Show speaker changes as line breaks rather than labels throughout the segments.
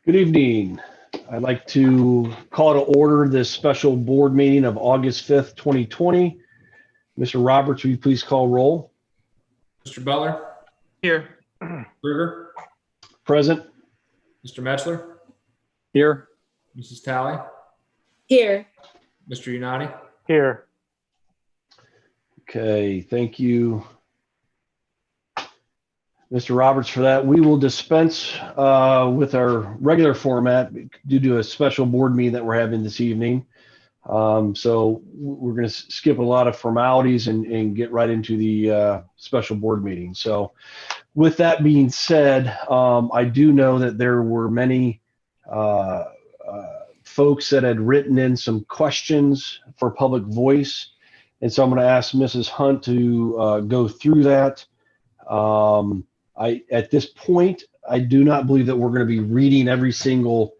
Good evening. I'd like to call to order this special board meeting of August 5th, 2020. Mr. Roberts, will you please call roll?
Mr. Butler?
Here.
Kruger?
Present.
Mr. Metzler?
Here.
Mrs. Talley?
Here.
Mr. Unati?
Here.
Okay, thank you, Mr. Roberts, for that. We will dispense with our regular format due to a special board meeting that we're having this evening. So we're going to skip a lot of formalities and get right into the special board meeting. So with that being said, I do know that there were many folks that had written in some questions for public voice. And so I'm going to ask Mrs. Hunt to go through that. At this point, I do not believe that we're going to be reading every single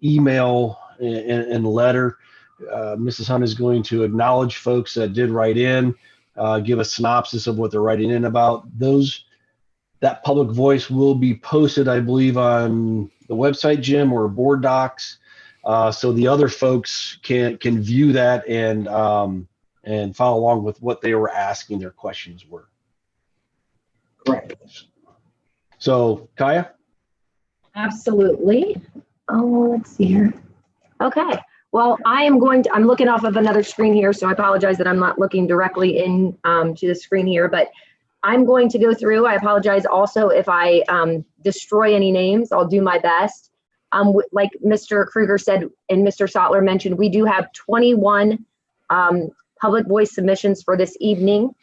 email and letter. Mrs. Hunt is going to acknowledge folks that did write in, give a synopsis of what they're writing in about. That public voice will be posted, I believe, on the website, Jim, or board docs, so the other folks can view that and follow along with what they were asking their questions were.
Correct.
So, Kaya?
Absolutely. Oh, let's see here. Okay. Well, I'm looking off of another screen here, so I apologize that I'm not looking directly in to the screen here, but I'm going to go through. I apologize also if I destroy any names. I'll do my best. Like Mr. Kruger said and Mr. Sattler mentioned, we do have 21 public voice submissions for this evening.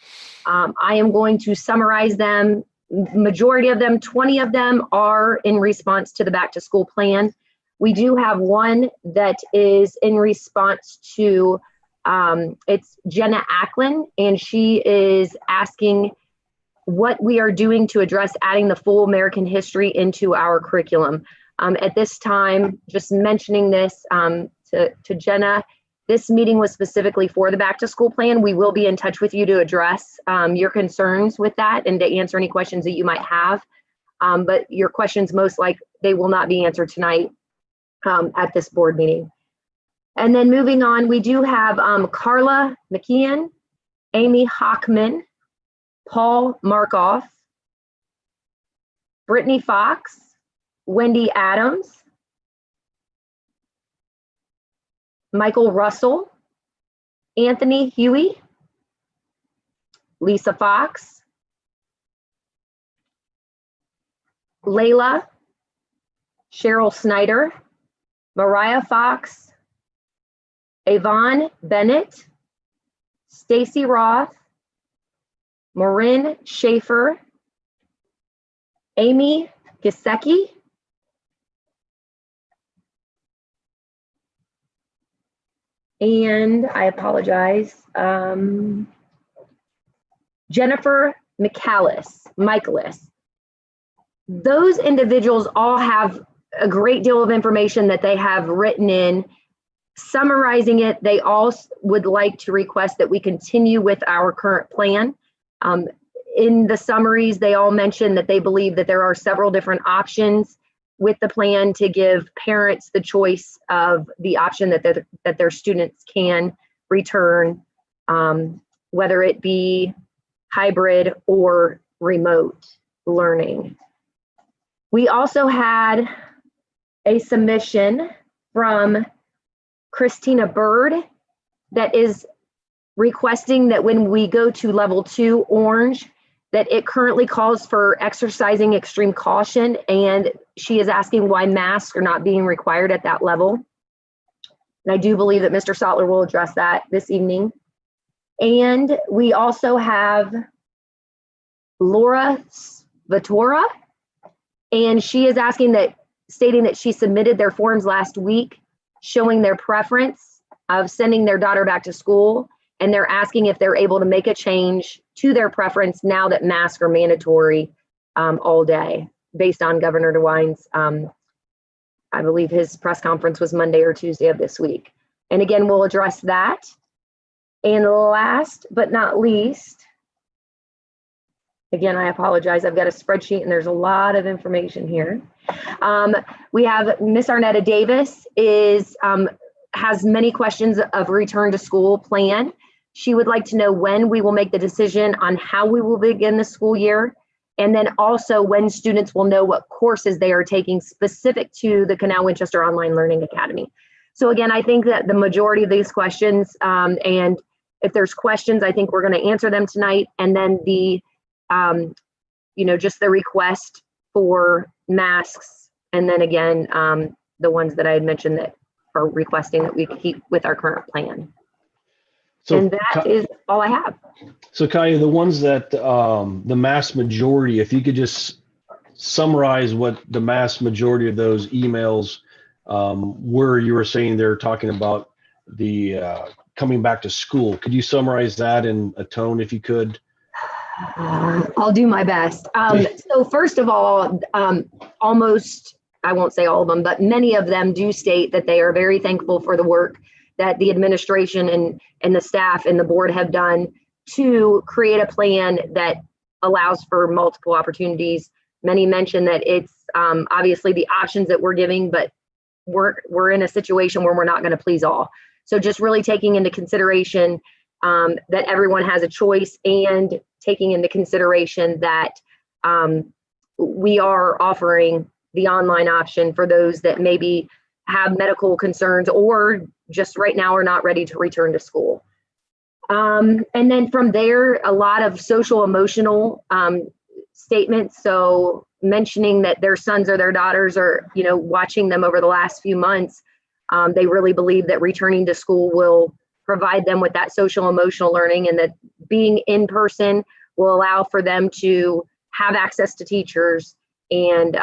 I am going to summarize them. Majority of them, 20 of them, are in response to the back to school plan. We do have one that is in response to, it's Jenna Ackland, and she is asking what we are doing to address adding the full American history into our curriculum. At this time, just mentioning this to Jenna, this meeting was specifically for the back to school plan. We will be in touch with you to address your concerns with that and to answer any questions that you might have. But your questions, most like they will not be answered tonight at this board meeting. And then moving on, we do have Carla McKeon, Amy Hockman, Paul Markoff, Brittany Fox, Wendy Adams, Michael Russell, Anthony Huey, Lisa Fox, Layla, Cheryl Snyder, Mariah Fox, Yvonne Bennett, Stacy Roth, Marin Schaefer, Amy Gisecki, and I apologize, Jennifer Michaelis. Those individuals all have a great deal of information that they have written in. Summarizing it, they all would like to request that we continue with our current plan. In the summaries, they all mention that they believe that there are several different options with the plan to give parents the choice of the option that their students can return, whether it be hybrid or remote learning. We also had a submission from Christina Bird that is requesting that when we go to level 2 orange, that it currently calls for exercising extreme caution, and she is asking why masks are not being required at that level. And I do believe that Mr. Sattler will address that this evening. And we also have Laura Vatora, and she is stating that she submitted their forms last week showing their preference of sending their daughter back to school, and they're asking if they're able to make a change to their preference now that masks are mandatory all day, based on Governor DeWine's, I believe his press conference was Monday or Tuesday of this week. And again, we'll address that. And last but not least, Again, I apologize. I've got a spreadsheet and there's a lot of information here. We have Miss Arnetta Davis has many questions of return to school plan. She would like to know when we will make the decision on how we will begin the school year, and then also when students will know what courses they are taking specific to the Canal Winchester Online Learning Academy. So again, I think that the majority of these questions, and if there's questions, I think we're going to answer them tonight. And then the, just the request for masks. And then again, the ones that I had mentioned that are requesting that we keep with our current plan. So, and that is all I have.
So Kaya, the ones that the mass majority, if you could just summarize what the mass majority of those emails were. You were saying they're talking about the coming back to school. Could you summarize that in a tone if you could?
I'll do my best. So first of all, almost, I won't say all of them, but many of them do state that they are very thankful for the work that the administration and the staff and the board have done to create a plan that allows for multiple opportunities. Many mention that it's obviously the options that we're giving, but we're in a situation where we're not going to please all. So just really taking into consideration that everyone has a choice, and taking into consideration that we are offering the online option for those that maybe have medical concerns or just right now are not ready to return to school. And then from there, a lot of social emotional statements. So mentioning that their sons or their daughters are, watching them over the last few months, they really believe that returning to school will provide them with that social emotional learning, and that being in person will allow for them to have access to teachers and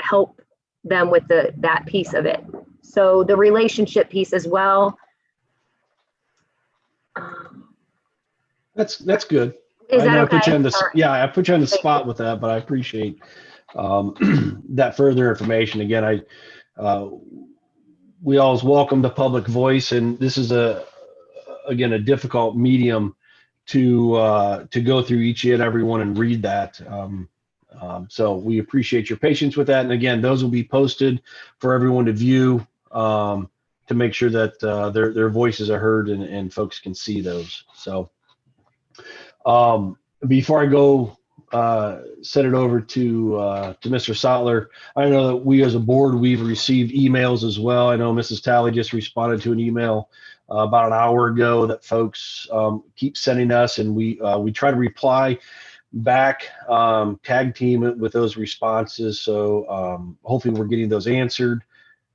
help them with that piece of it. So the relationship piece as well.
That's good.
Is that okay?
I put you on the spot with that, but I appreciate that further information. Again, we always welcome the public voice, and this is a difficult medium to go through each and every one and read that. So we appreciate your patience with that. And again, those will be posted for everyone to view, to make sure that their voices are heard and folks can see those. So before I go send it over to Mr. Sottler, I know that we as a board, we've received emails as well. I know Mrs. Talley just responded to an email about an hour ago that folks keep sending us, and we try to reply back, tag team it with those responses. So hopefully we're getting those answered,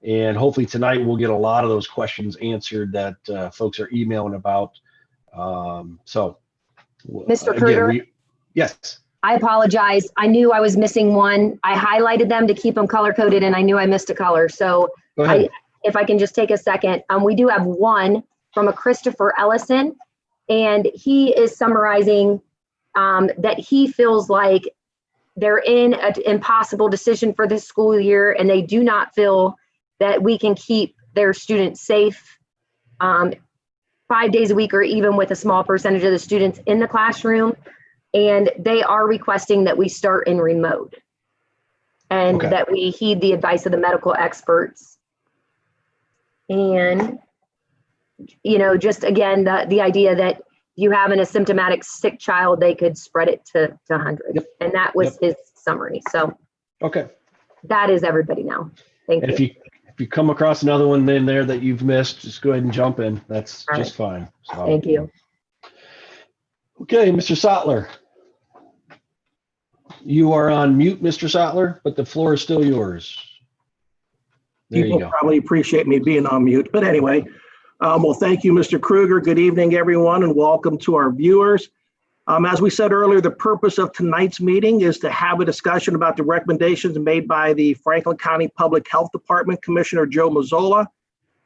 and hopefully tonight we'll get a lot of those questions answered that folks are emailing about. So
Mr. Kruger?
Yes.
I apologize. I knew I was missing one. I highlighted them to keep them color coded, and I knew I missed a color. So if I can just take a second, we do have one from a Christopher Ellison, and he is summarizing that he feels like they're in an impossible decision for this school year, and they do not feel that we can keep their students safe 5 days a week, or even with a small percentage of the students in the classroom. And they are requesting that we start in remote, and that we heed the advice of the medical experts. And, just again, the idea that you have an asymptomatic sick child, they could spread it to 100. Yep. And that was his summary. So that is everybody now. Thank you.
If you come across another one in there that you've missed, just go ahead and jump in. That's just fine. So.
Thank you.
Okay, Mr. Sottler. You are on mute, Mr. Sottler, but the floor is still yours. There you go.
People probably appreciate me being on mute, but anyway. Well, thank you, Mr. Kruger. Good evening, everyone, and welcome to our viewers. As we said earlier, the purpose of tonight's meeting is to have a discussion about the recommendations made by the Franklin County Public Health Department Commissioner Joe Mazzola.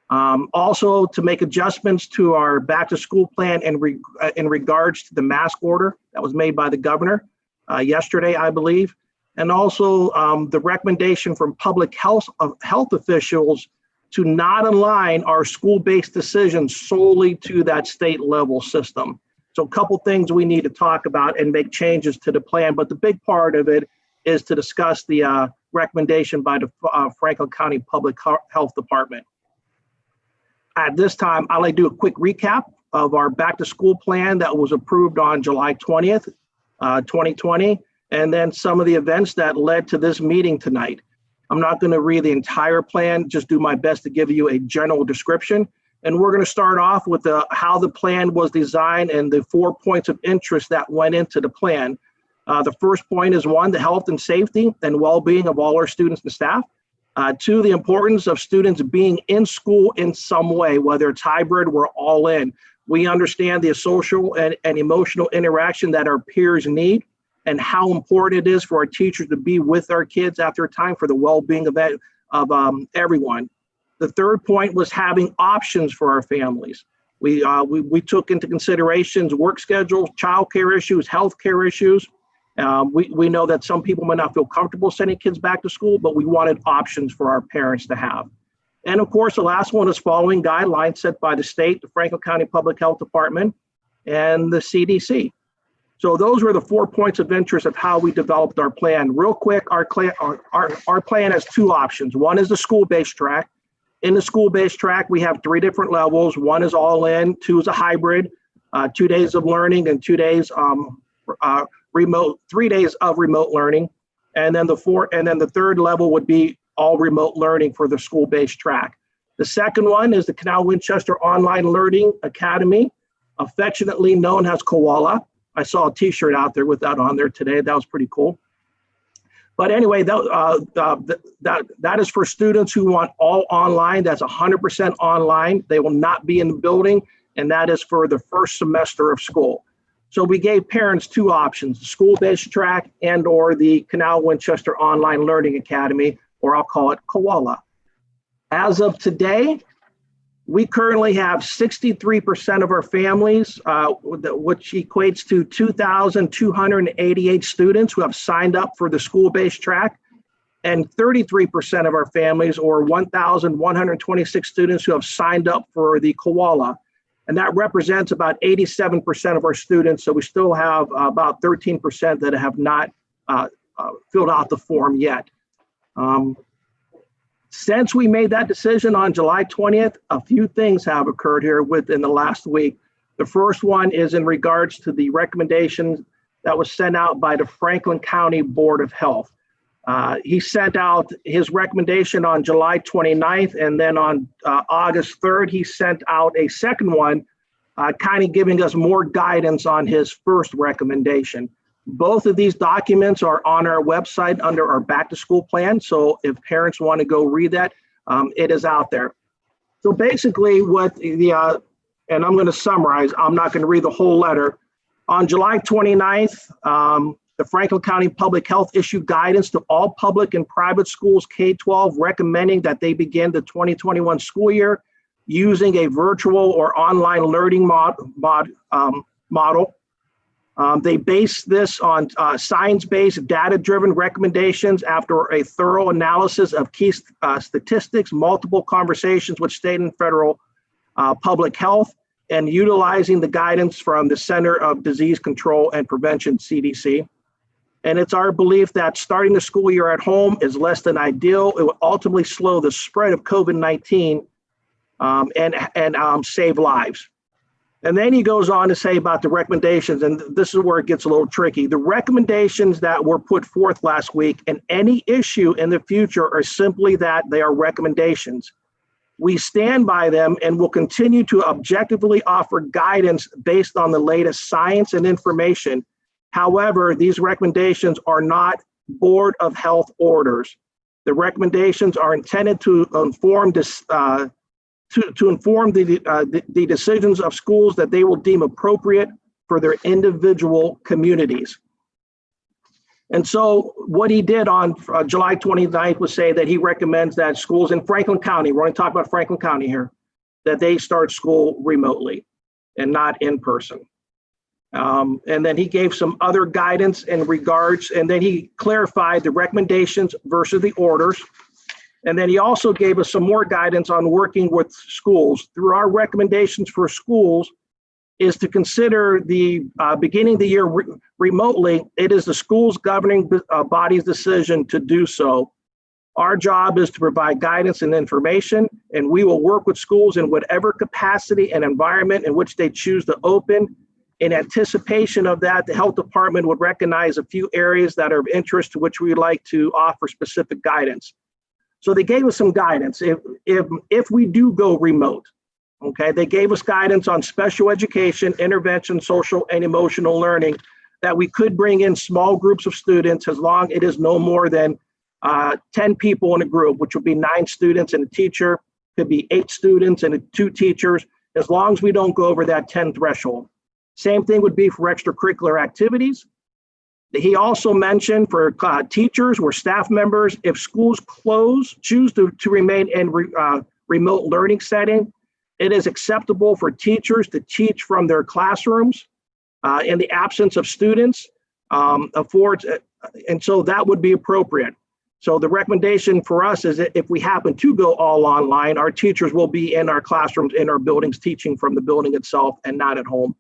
Also to make adjustments to our back-to-school plan in regards to the mask order that was made by the governor yesterday, I believe. And also the recommendation from public health officials to not align our school-based decisions solely to that state level system. So a couple things we need to talk about and make changes to the plan, but the big part of it is to discuss the recommendation by the Franklin County Public Health Department. At this time, I'd like to do a quick recap of our back to school plan that was approved on July 20th, 2020, and then some of the events that led to this meeting tonight. I'm not going to read the entire plan, just do my best to give you a general description. And we're going to start off with how the plan was designed and the 4 points of interest that went into the plan. The first point is 1, the health and safety and well-being of all our students and staff. 2, the importance of students being in school in some way, whether it's hybrid, we're all in. We understand the social and emotional interaction that our peers need and how important it is for our teachers to be with our kids after a time for the well-being of everyone. The third point was having options for our families. We took into considerations work schedules, childcare issues, healthcare issues. We know that some people might not feel comfortable sending kids back to school, but we wanted options for our parents to have. And of course, the last one is following guidelines set by the state, the Franklin County Public Health Department, and the CDC. So those were the 4 points of interest of how we developed our plan. Real quick, our plan has 2 options. One is the school-based track. In the school-based track, we have 3 different levels. 1 is all in, 2 is a hybrid, 2 days of learning and 2 days remote, 3 days of remote learning. And then the third level would be all remote learning for the school-based track. The second one is the Canal Winchester Online Learning Academy, affectionately known as Koala. I saw a t-shirt out there with that on there today. That was pretty cool. But anyway, that is for students who want all online. That's 100% online. They will not be in the building, and that is for the first semester of school. So we gave parents 2 options, the school-based track and or the Canal Winchester Online Learning Academy, or I'll call it Koala. As of today, we currently have 63% of our families, which equates to 2,288 students who have signed up for the school-based track, and 33% of our families, or 1,126 students who have signed up for the Koala. And that represents about 87% of our students. So we still have about 13% that have not filled out the form yet. Since we made that decision on July 20th, a few things have occurred here within the last week. The first one is in regards to the recommendation that was sent out by the Franklin County Board of Health. He sent out his recommendation on July 29th, and then on August 3rd, he sent out a second one, kind of giving us more guidance on his first recommendation. Both of these documents are on our website under our back to school plan. So if parents want to go read that, it is out there. So basically what and I'm going to summarize, I'm not going to read the whole letter. On July 29th, the Franklin County Public Health issued guidance to all public and private schools K-12 recommending that they begin the 2021 school year using a virtual or online learning model. They base this on science-based, data-driven recommendations after a thorough analysis of key statistics, multiple conversations with state and federal public health, and utilizing the guidance from the Center of Disease Control and Prevention, CDC. And it's our belief that starting the school year at home is less than ideal. It will ultimately slow the spread of COVID-19 and save lives. And then he goes on to say about the recommendations, and this is where it gets a little tricky. The recommendations that were put forth last week and any issue in the future are simply that they are recommendations. We stand by them and will continue to objectively offer guidance based on the latest science and information. However, these recommendations are not Board of Health orders. The recommendations are intended to inform the decisions of schools that they will deem appropriate for their individual communities. And so what he did on July 29th was say that he recommends that schools in Franklin County, we're going to talk about Franklin County here, that they start school remotely and not in person. And then he gave some other guidance in regards, and then he clarified the recommendations versus the orders. And then he also gave us some more guidance on working with schools. Through our recommendations for schools, is to consider the beginning of the year remotely. It is the school's governing body's decision to do so. Our job is to provide guidance and information, and we will work with schools in whatever capacity and environment in which they choose to open. In anticipation of that, the health department would recognize a few areas that are of interest to which we'd like to offer specific guidance. So they gave us some guidance. If we do go remote, okay, they gave us guidance on special education, intervention, social and emotional learning, that we could bring in small groups of students as long it is no more than 10 people in a group, which would be 9 students and a teacher, could be 8 students and 2 teachers, as long as we don't go over that 10 threshold. Same thing would be for extracurricular activities. He also mentioned for teachers or staff members, if schools choose to remain in remote learning setting, it is acceptable for teachers to teach from their classrooms in the absence of students, and so that would be appropriate. So the recommendation for us is that if we happen to go all online, our teachers will be in our classrooms, in our buildings, teaching from the building itself and not at home.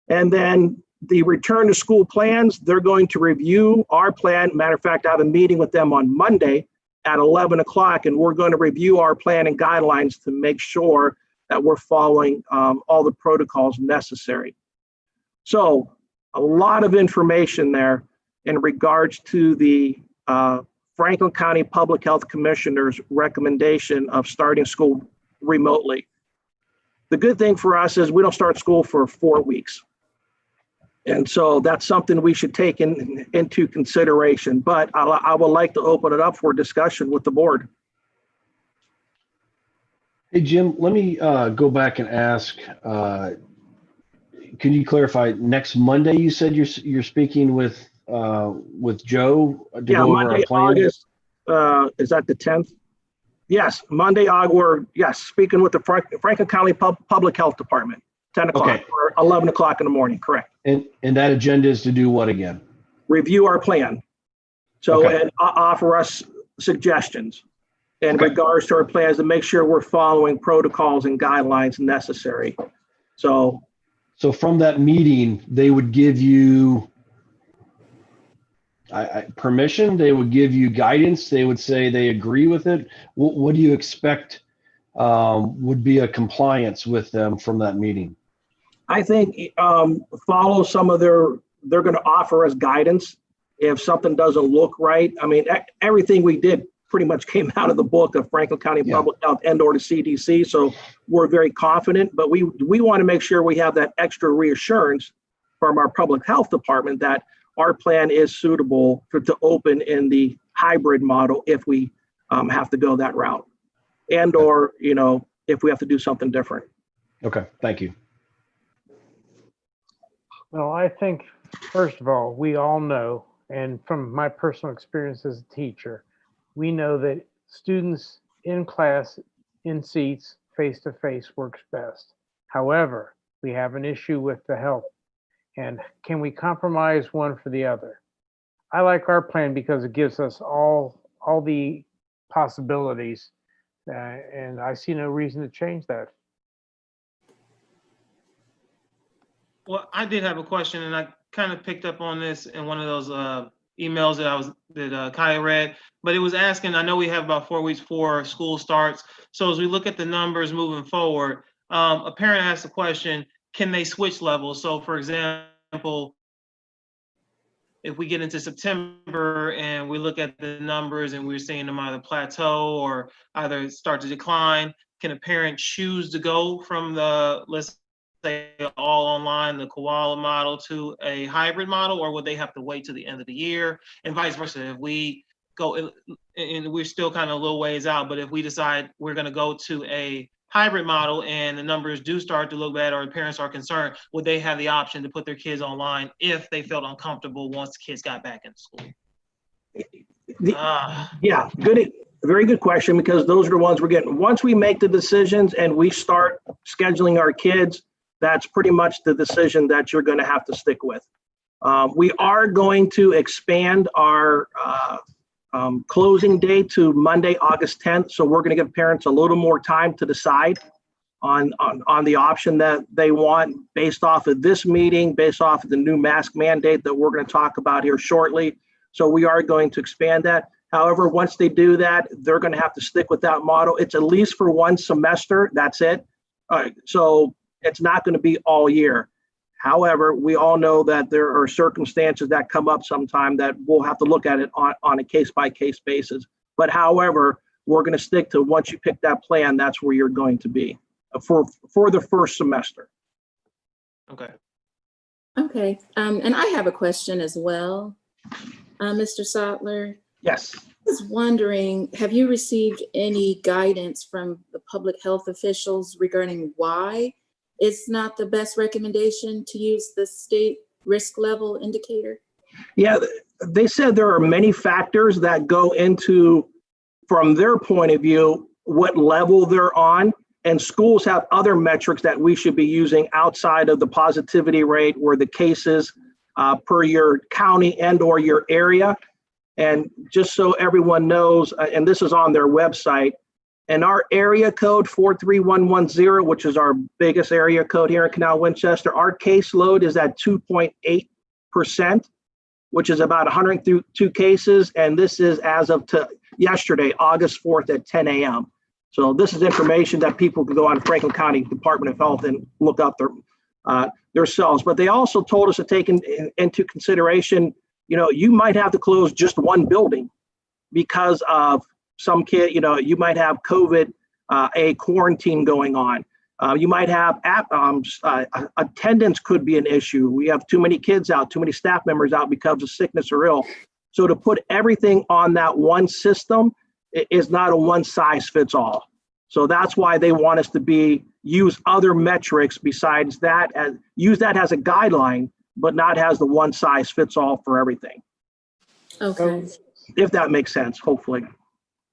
And then the return to school plans, they're going to review our plan. Matter of fact, I have a meeting with them on Monday at 11 o'clock, and we're going to review our plan and guidelines to make sure that we're following all the protocols necessary. So a lot of information there in regards to the Franklin County Public Health Commissioner's recommendation of starting school remotely. The good thing for us is we don't start school for 4 weeks. And so that's something we should take into consideration, but I would like to open it up for discussion with the board.
Hey, Jim, let me go back and ask, can you clarify, next Monday you said you're speaking with Joe to go over
Monday,
our plan?
August, is that the 10th? Yes, Monday, yes, speaking with the Franklin County Public Health Department, 10 o'clock
Okay.
or 11 o'clock in the morning, correct.
And that agenda is to do what again?
Review our plan. So,
Okay.
and offer us suggestions in regards to our plans to make sure we're following protocols and guidelines necessary. So
from that meeting, they would give you permission, they would give you guidance, they would say they agree with it. What do you expect would be a compliance with them from that meeting?
I think follow some of they're going to offer us guidance if something doesn't look right. I mean, everything we did pretty much came out of the book of Franklin County Public Health and or the CDC. So we're very confident, but we want to make sure we have that extra reassurance from our public health department that our plan is suitable to open in the hybrid model if we have to go that route, and or, if we have to do something different.
Okay, thank you.
Well, I think, first of all, we all know, and from my personal experience as a teacher, we know that students in class, in seats, face-to-face works best. However, we have an issue with the health. And can we compromise one for the other? I like our plan because it gives us all the possibilities, and I see no reason to change that.
Well, I did have a question, and I kind of picked up on this in one of those emails that Kaya read, but it was asking, I know we have about 4 weeks before school starts. So as we look at the numbers moving forward, a parent asked the question, can they switch levels? So for example, if we get into September and we look at the numbers and we're seeing them either plateau or either start to decline, can a parent choose to go from the, let's say, all online, the Koala model, to a hybrid model, or would they have to wait to the end of the year, and vice versa? If we go, and we're still kind of a little ways out, but if we decide we're going to go to a hybrid model and the numbers do start to look bad or the parents are concerned, would they have the option to put their kids online if they felt uncomfortable once the kids got back in school?
Yeah, good. Very good question, because those are the ones we're getting. Once we make the decisions and we start scheduling our kids, that's pretty much the decision that you're going to have to stick with. We are going to expand our closing date to Monday, August 10th. So we're going to give parents a little more time to decide on the option that they want based off of this meeting, based off of the new mask mandate that we're going to talk about here shortly. So we are going to expand that. However, once they do that, they're going to have to stick with that model. It's at least for one semester. That's it. So it's not going to be all year. However, we all know that there are circumstances that come up sometime that we'll have to look at it on a case-by-case basis. But however, we're going to stick to once you pick that plan, that's where you're going to be for the first semester.
Okay.
Okay, and I have a question as well, Mr. Sattler.
Yes.
I was wondering, have you received any guidance from the public health officials regarding why it's not the best recommendation to use the state risk level indicator?
Yeah, they said there are many factors that go into, from their point of view, what level they're on. And schools have other metrics that we should be using outside of the positivity rate or the cases per your county and or your area. And just so everyone knows, and this is on their website, and our area code 43110, which is our biggest area code here in Canal Winchester, our caseload is at 2.8%, which is about 102 cases. And this is as of yesterday, August 4th at 10 a.m. So this is information that people can go on Franklin County Department of Health and look up themselves. But they also told us to take into consideration, you might have to close just one building because of some kid, you might have COVID, a quarantine going on. You might have attendance could be an issue. We have too many kids out, too many staff members out because of sickness or ill. So to put everything on that one system is not a one size fits all. So that's why they want us to use other metrics besides that, and use that as a guideline, but not as the one size fits all for everything.
Okay.
If that makes sense, hopefully.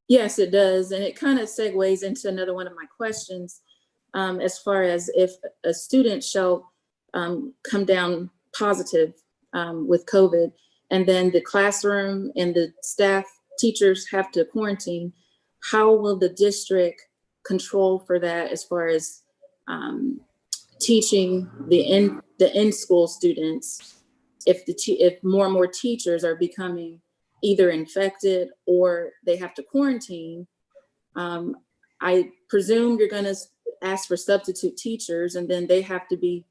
Yes, it does. And it kind of segues into another one of my questions, as far as if a student shall come down positive with COVID, and then the classroom and the staff, teachers have to quarantine, how will the district control for that as far as teaching the in-school students if more and more teachers are becoming either infected or they have to quarantine? I presume you're going to ask for substitute teachers, and then they have to be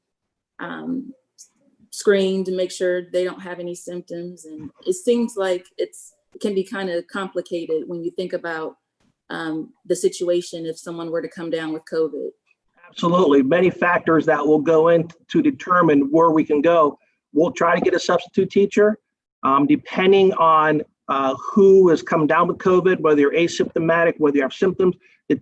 screened to make sure they don't have any symptoms. And it seems like it can be kind of complicated when you think about the situation if someone were to come down with COVID.
Absolutely. Many factors that will go in to determine where we can go. We'll try to get a substitute teacher, depending on who has come down with COVID, whether you're asymptomatic, whether you have symptoms. The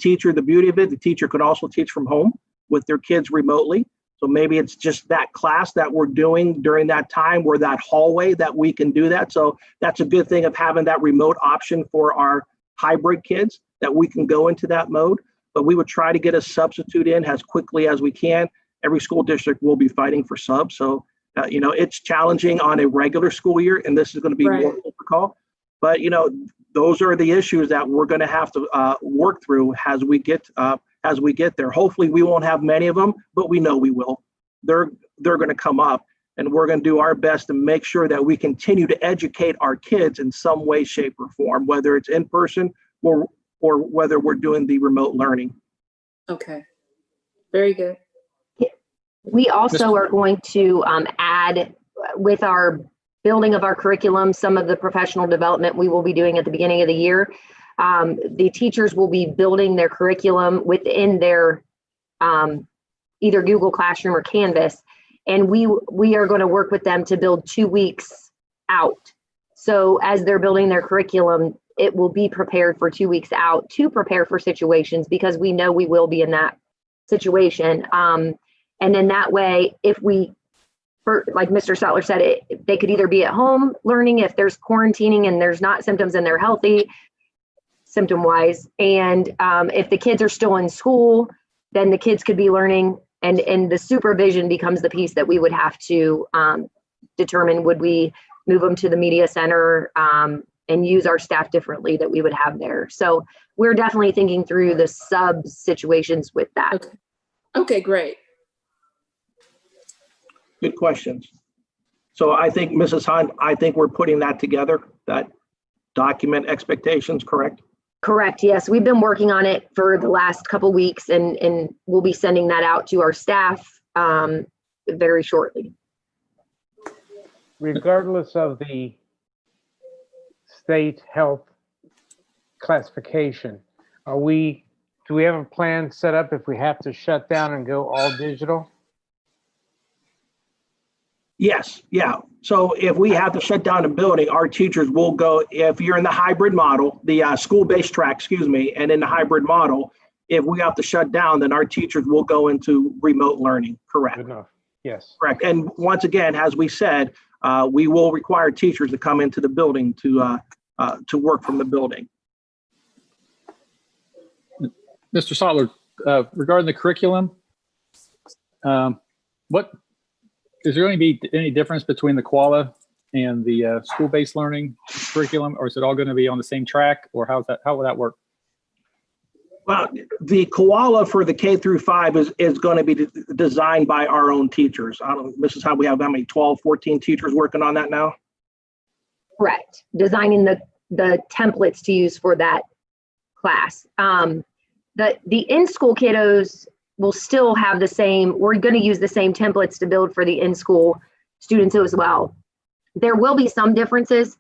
beauty of it, the teacher could also teach from home with their kids remotely. So maybe it's just that class that we're doing during that time, or that hallway that we can do that. So that's a good thing of having that remote option for our hybrid kids, that we can go into that mode. But we would try to get a substitute in as quickly as we can. Every school district will be fighting for subs. So, it's challenging on a regular school year, and this is going to be more difficult. But, those are the issues that we're going to have to work through as we get there. Hopefully we won't have many of them, but we know we will. They're going to come up, and we're going to do our best to make sure that we continue to educate our kids in some way, shape, or form, whether it's in person or whether we're doing the remote learning.
Okay, very good.
We also are going to add, with our building of our curriculum, some of the professional development we will be doing at the beginning of the year. The teachers will be building their curriculum within their either Google Classroom or Canvas, and we are going to work with them to build 2 weeks out. So as they're building their curriculum, it will be prepared for 2 weeks out to prepare for situations, because we know we will be in that situation. And then that way, like Mr. Sattler said, they could either be at home learning if there's quarantining and there's not symptoms and they're healthy symptom-wise. And if the kids are still in school, then the kids could be learning, and the supervision becomes the piece that we would have to determine. Would we move them to the media center and use our staff differently that we would have there? So we're definitely thinking through the sub situations with that.
Okay. Okay, great.
Good questions. So I think, Mrs. Hunt, I think we're putting that together, that document expectations, correct?
Correct, yes. We've been working on it for the last couple weeks, and we'll be sending that out to our staff very shortly.
Regardless of the state health classification, do we have a plan set up if we have to shut down and go all digital?
Yes, yeah. So if we have to shut down a building, our teachers will go, if you're in the hybrid model, the school-based track, excuse me, and in the hybrid model, if we have to shut down, then our teachers will go into remote learning, correct?
Good enough. Yes.
Correct. And once again, as we said, we will require teachers to come into the building to work from the building.
Mr. Sotler, regarding the curriculum, what is there going to be any difference between the Koala and the school-based learning curriculum, or is it all going to be on the same track, or how will that work?
Well, the Koala for the K through 5 is going to be designed by our own teachers. I don't, Mrs. Hunt, we have how many, 12, 14 teachers working on that now?
Correct. Designing the templates to use for that class. The in-school kiddos will still have the same, we're going to use the same templates to build for the in-school students as well. There will be some differences,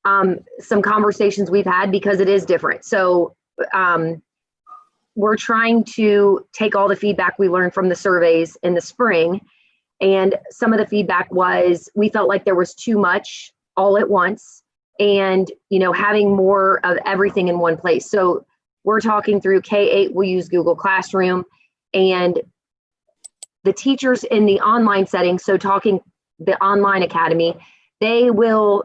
some conversations we've had because it is different. So we're trying to take all the feedback we learned from the surveys in the spring. And some of the feedback was, we felt like there was too much all at once and, you know, having more of everything in one place. So we're talking through K-8, we'll use Google Classroom, and the teachers in the online setting, so talking the online academy, they will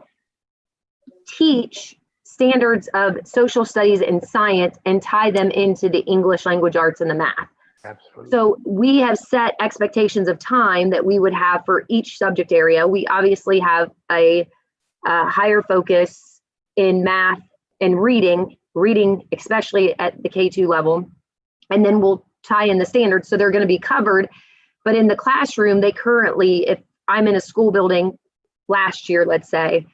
teach standards of social studies and science and tie them into the English language arts and the math.
Absolutely.
So we have set expectations of time that we would have for each subject area. We obviously have a higher focus in math and reading especially at the K2 level, and then we'll tie in the standards, so they're going to be covered. But in the classroom, they currently, if I'm in a school building last year, let's say,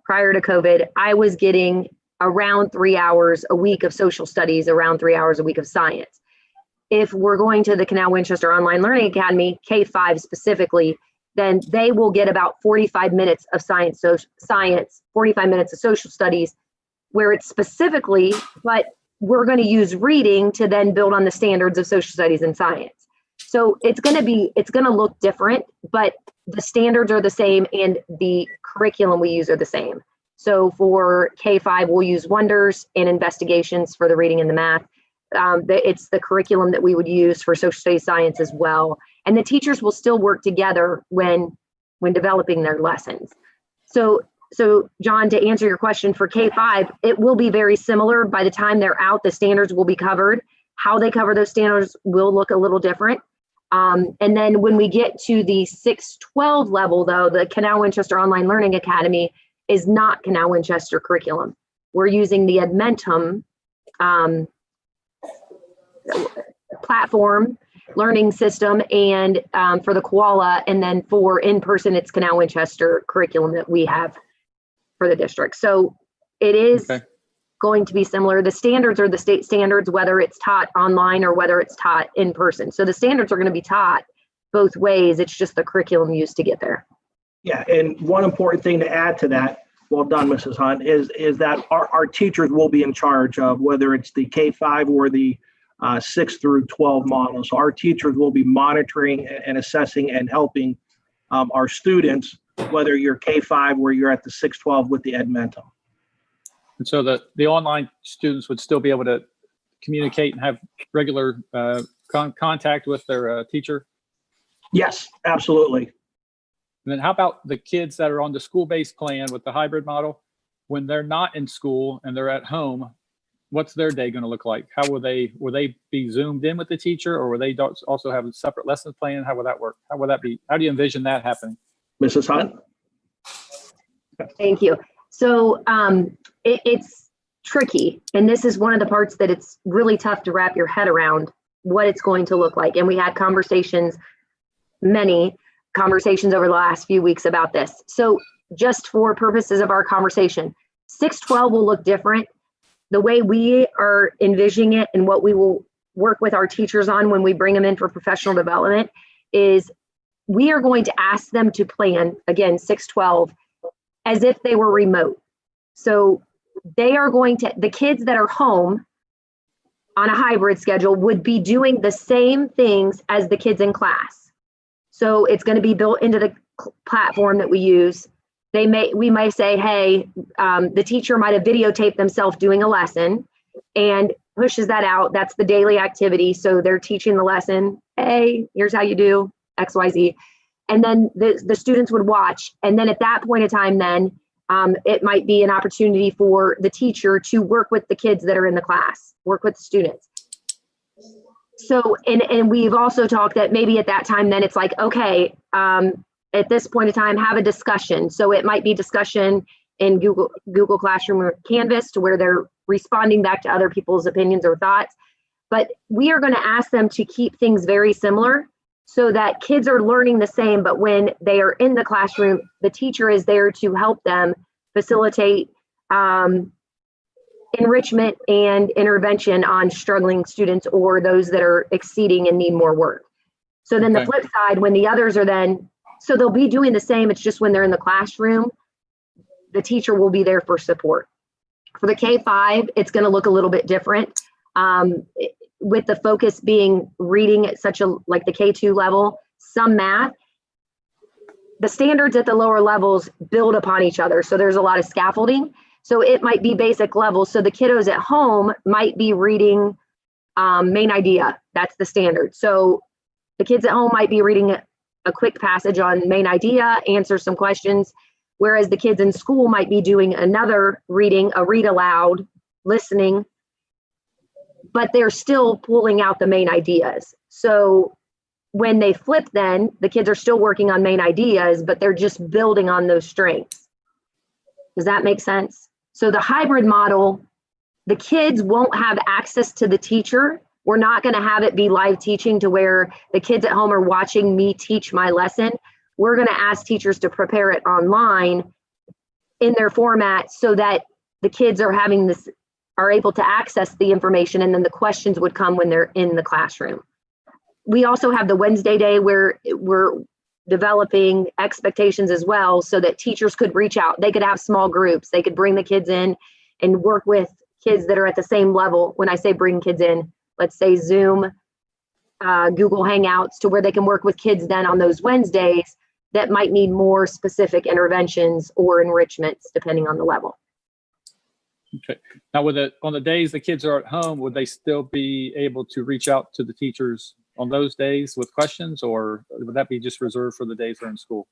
prior to COVID, I was getting around 3 hours a week of social studies, around 3 hours a week of science. If we're going to the Canal Winchester Online Learning Academy, K-5 specifically, then they will get about 45 minutes of science, 45 minutes of social studies, where it's specifically, but we're going to use reading to then build on the standards of social studies and science. So it's going to look different, but the standards are the same and the curriculum we use are the same. So for K-5, we'll use wonders and investigations for the reading and the math. It's the curriculum that we would use for social studies science as well. And the teachers will still work together when developing their lessons. So John, to answer your question for K-5, it will be very similar. By the time they're out, the standards will be covered. How they cover those standards will look a little different. And then when we get to the 6-12 level, though, the Canal Winchester Online Learning Academy is not Canal Winchester curriculum. We're using the Edmentum platform learning system, and for the Koala, and then for in-person, it's Canal Winchester curriculum that we have for the district. So it is going to be similar. The standards are the state standards, whether it's taught online or whether it's taught in person. So the standards are going to be taught both ways. It's just the curriculum used to get there.
Yeah, and one important thing to add to that, well done, Mrs. Hunt, is that our teachers will be in charge of whether it's the K-5 or the 6 through 12 model. So our teachers will be monitoring and assessing and helping our students, whether you're K-5 or you're at the 6-12 with the Edmentum.
And so the online students would still be able to communicate and have regular contact with their teacher?
Yes, absolutely.
And then how about the kids that are on the school-based plan with the hybrid model? When they're not in school and they're at home, what's their day going to look like? How will they be zoomed in with the teacher, or will they also have a separate lesson plan? How will that work? How will that be? How do you envision that happening?
Mrs. Hunt?
Thank you. So it's tricky. And this is one of the parts that it's really tough to wrap your head around what it's going to look like. And we had many conversations over the last few weeks about this. So just for purposes of our conversation, 612 will look different. The way we are envisioning it and what we will work with our teachers on when we bring them in for professional development is we are going to ask them to plan, again, 612, as if they were remote. So they are going to, the kids that are home on a hybrid schedule would be doing the same things as the kids in class. So it's going to be built into the platform that we use. We may say, hey, the teacher might have videotaped themselves doing a lesson and pushes that out. That's the daily activity. So they're teaching the lesson. Hey, here's how you do X, Y, Z. And then the students would watch. And then at that point in time, then it might be an opportunity for the teacher to work with the kids that are in the class, work with the students. So, and we've also talked that maybe at that time, then it's like, okay, at this point in time, have a discussion. So it might be discussion in Google Classroom or Canvas to where they're responding back to other people's opinions or thoughts. But we are going to ask them to keep things very similar so that kids are learning the same, but when they are in the classroom, the teacher is there to help them facilitate enrichment and intervention on struggling students or those that are exceeding and need more work. So then the flip side, when the others are then, so they'll be doing the same, it's just when they're in the classroom, the teacher will be there for support. For the K-5, it's going to look a little bit different. With the focus being reading at such a, like the K2 level, some math, the standards at the lower levels build upon each other. So there's a lot of scaffolding. So it might be basic levels. So the kiddos at home might be reading main idea. That's the standard. So the kids at home might be reading a quick passage on main idea, answer some questions, whereas the kids in school might be doing another reading, a read aloud, listening, but they're still pulling out the main ideas. So when they flip, then the kids are still working on main ideas, but they're just building on those strengths. Does that make sense? So the hybrid model, the kids won't have access to the teacher. We're not going to have it be live teaching to where the kids at home are watching me teach my lesson. We're going to ask teachers to prepare it online in their format so that the kids are having this, are able to access the information, and then the questions would come when they're in the classroom. We also have the Wednesday day where we're developing expectations as well so that teachers could reach out. They could have small groups. They could bring the kids in and work with kids that are at the same level. When I say bring kids in, let's say Zoom, Google Hangouts, to where they can work with kids then on those Wednesdays that might need more specific interventions or enrichments depending on the level.
Okay. Now, on the days the kids are at home, would they still be able to reach out to the teachers on those days with questions, or would that be just reserved for the days they're in school?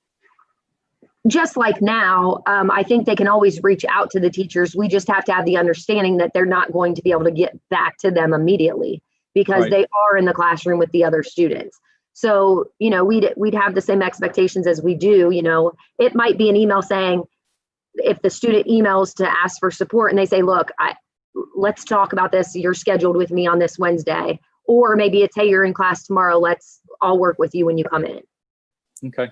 Just like now, I think they can always reach out to the teachers. We just have to have the understanding that they're not going to be able to get back to them immediately because they are in the classroom with the other students. So, you know, we'd have the same expectations as we do. You know, it might be an email saying, if the student emails to ask for support and they say, look, let's talk about this. You're scheduled with me on this Wednesday. Or maybe it's, hey, you're in class tomorrow. I'll work with you when you come in.
Okay.